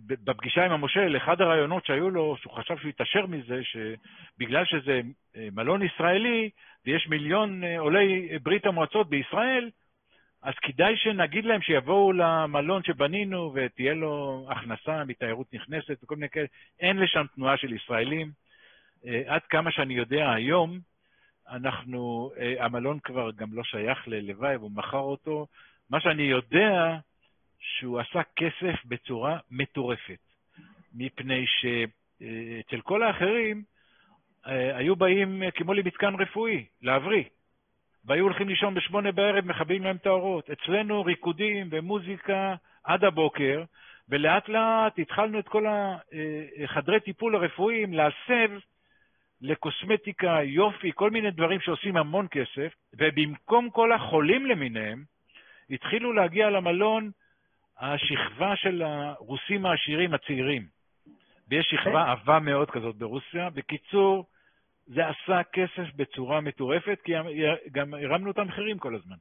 שבפגישה עם המושל, אחד הרעיונות שהיו לו, שהוא חשב שהוא יתאשר מזה, שבגלל שזה מלון ישראלי, ויש 1,000,000 עולי ברית המועצות בישראל, אז כדאי שנגיד להם שיבואו למלון שבנינו, ותהיה לו הכנסה מתיירות נכנסת וכל מיני כאלה. אין לשם תנועה של ישראלים. עד כמה שאני יודע היום, המלון כבר גם לא שייך ללוואי, הוא מכר אותו. מה שאני יודע, שהוא עשה כסף בצורה מטורפת. מפני שאצל כל האחרים, היו באים כמו למתקן רפואי, להבריא. והיו הולכים לישון ב8 בערב, מכבים להם את האורות. אצלנו ריקודים ומוזיקה עד הבוקר, ולאט לאט התחלנו את כל החדרי טיפול הרפואיים להסב לקוסמטיקה, יופי, כל מיני דברים שעושים המון כסף, ובמקום כל החולים למיניהם, התחילו להגיע למלון השכבה של הרוסים העשירים הצעירים. ויש שכבה עבה מאוד כזאת ברוסיה. בקיצור, זה עשה כסף בצורה מטורפת, כי גם הרמנו את המחירים כל הזמן,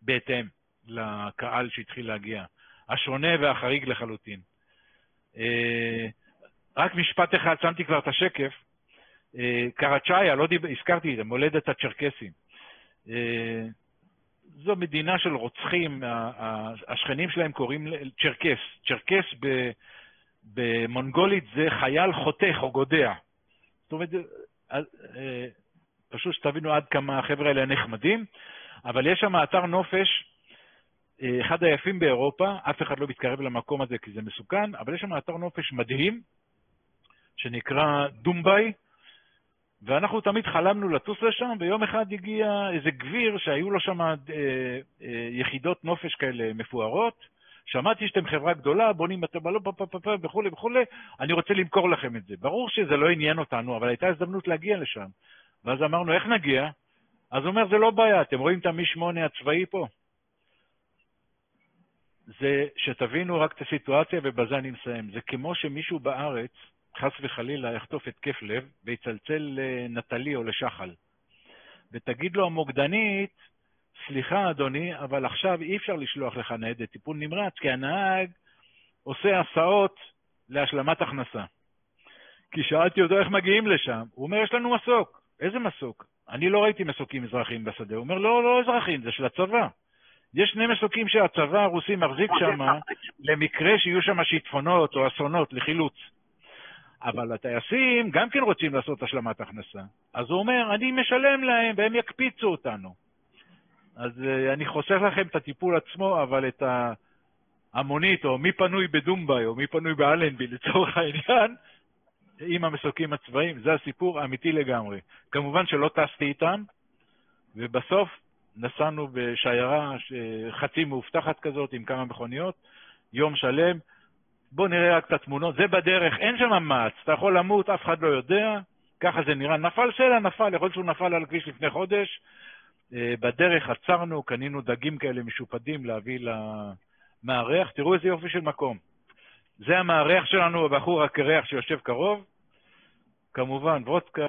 בהתאם לקהל שהתחיל להגיע. השונה והחריג לחלוטין. רק משפט אחד, שמתי כבר את השקף, קרצ'איה, הזכרתי את זה, מולדת הצ'רקסים. זו מדינה של רוצחים, השכנים שלהם קוראים צ'רקס. צ'רקס במונגולית זה חייל חותך או גודע. זאת אומרת, פשוט שתבינו עד כמה החבר'ה האלה נחמדים, אבל יש שם אתר נופש, אחד היפים באירופה, אף אחד לא מתקרב למקום הזה כי זה מסוכן, אבל יש שם אתר נופש מדהים, שנקרא דומביי, ואנחנו תמיד חלמנו לטוס לשם, ויום אחד הגיע איזה גביר שהיו לו שם יחידות נופש כאלה מפוארות, שמעתי שאתם חברה גדולה, בונים בטבלות וכו' וכו', אני רוצה למכור לכם את זה. ברור שזה לא עניין אותנו, אבל הייתה הזדמנות להגיע לשם. ואז אמרנו, איך נגיע? אז הוא אומר, זה לא בעיה, אתם רואים את המ-8 הצבאי פה? זה שתבינו רק את הסיטואציה, ובזה אני מסיים. זה כמו שמישהו בארץ, חס וחלילה, יחטוף התקף לב, ויצלצל לנטלי או לשחל. ותגיד לו המוקדנית, סליחה אדוני, אבל עכשיו אי אפשר לשלוח לך ניידת טיפול נמרץ, כי הנהג עושה הסעות להשלמת הכנסה. כי שאלתי אותו איך מגיעים לשם, הוא אומר, יש לנו מסוק. איזה מסוק? אני לא ראיתי מסוקים אזרחיים בשדה. הוא אומר, לא אזרחיים, זה של הצבא. יש 2 מסוקים שהצבא הרוסי מחזיק שם, למקרה שיהיו שם שיטפונות או אסונות לחילוץ. אבל הטייסים גם כן רוצים לעשות השלמת הכנסה. אז הוא אומר, אני משלם להם והם יקפיצו אותנו. אז אני חוסך לכם את הטיפול עצמו, אבל את המונית, או מי פנוי בדומביי, או מי פנוי באלנבי, לצורך העניין, עם המסוקים הצבאיים, זה הסיפור האמיתי לגמרי. כמובן שלא טסתי איתם, ובסוף נסענו בשיירה חצי מאובטחת כזאת, עם כמה מכוניות, יום שלם. בואו נראה רק את התמונות, זה בדרך, אין שם מאץ, אתה יכול למות, אף אחד לא יודע, ככה זה נראה, נפל סלע, נפל, יכול להיות שהוא נפל על הכביש לפני חודש, בדרך עצרנו, קנינו דגים כאלה משופדים להביא למערך, תראו איזה יופי של מקום. זה המערך שלנו, הבחור הקרח שיושב קרוב, כמובן וודקה,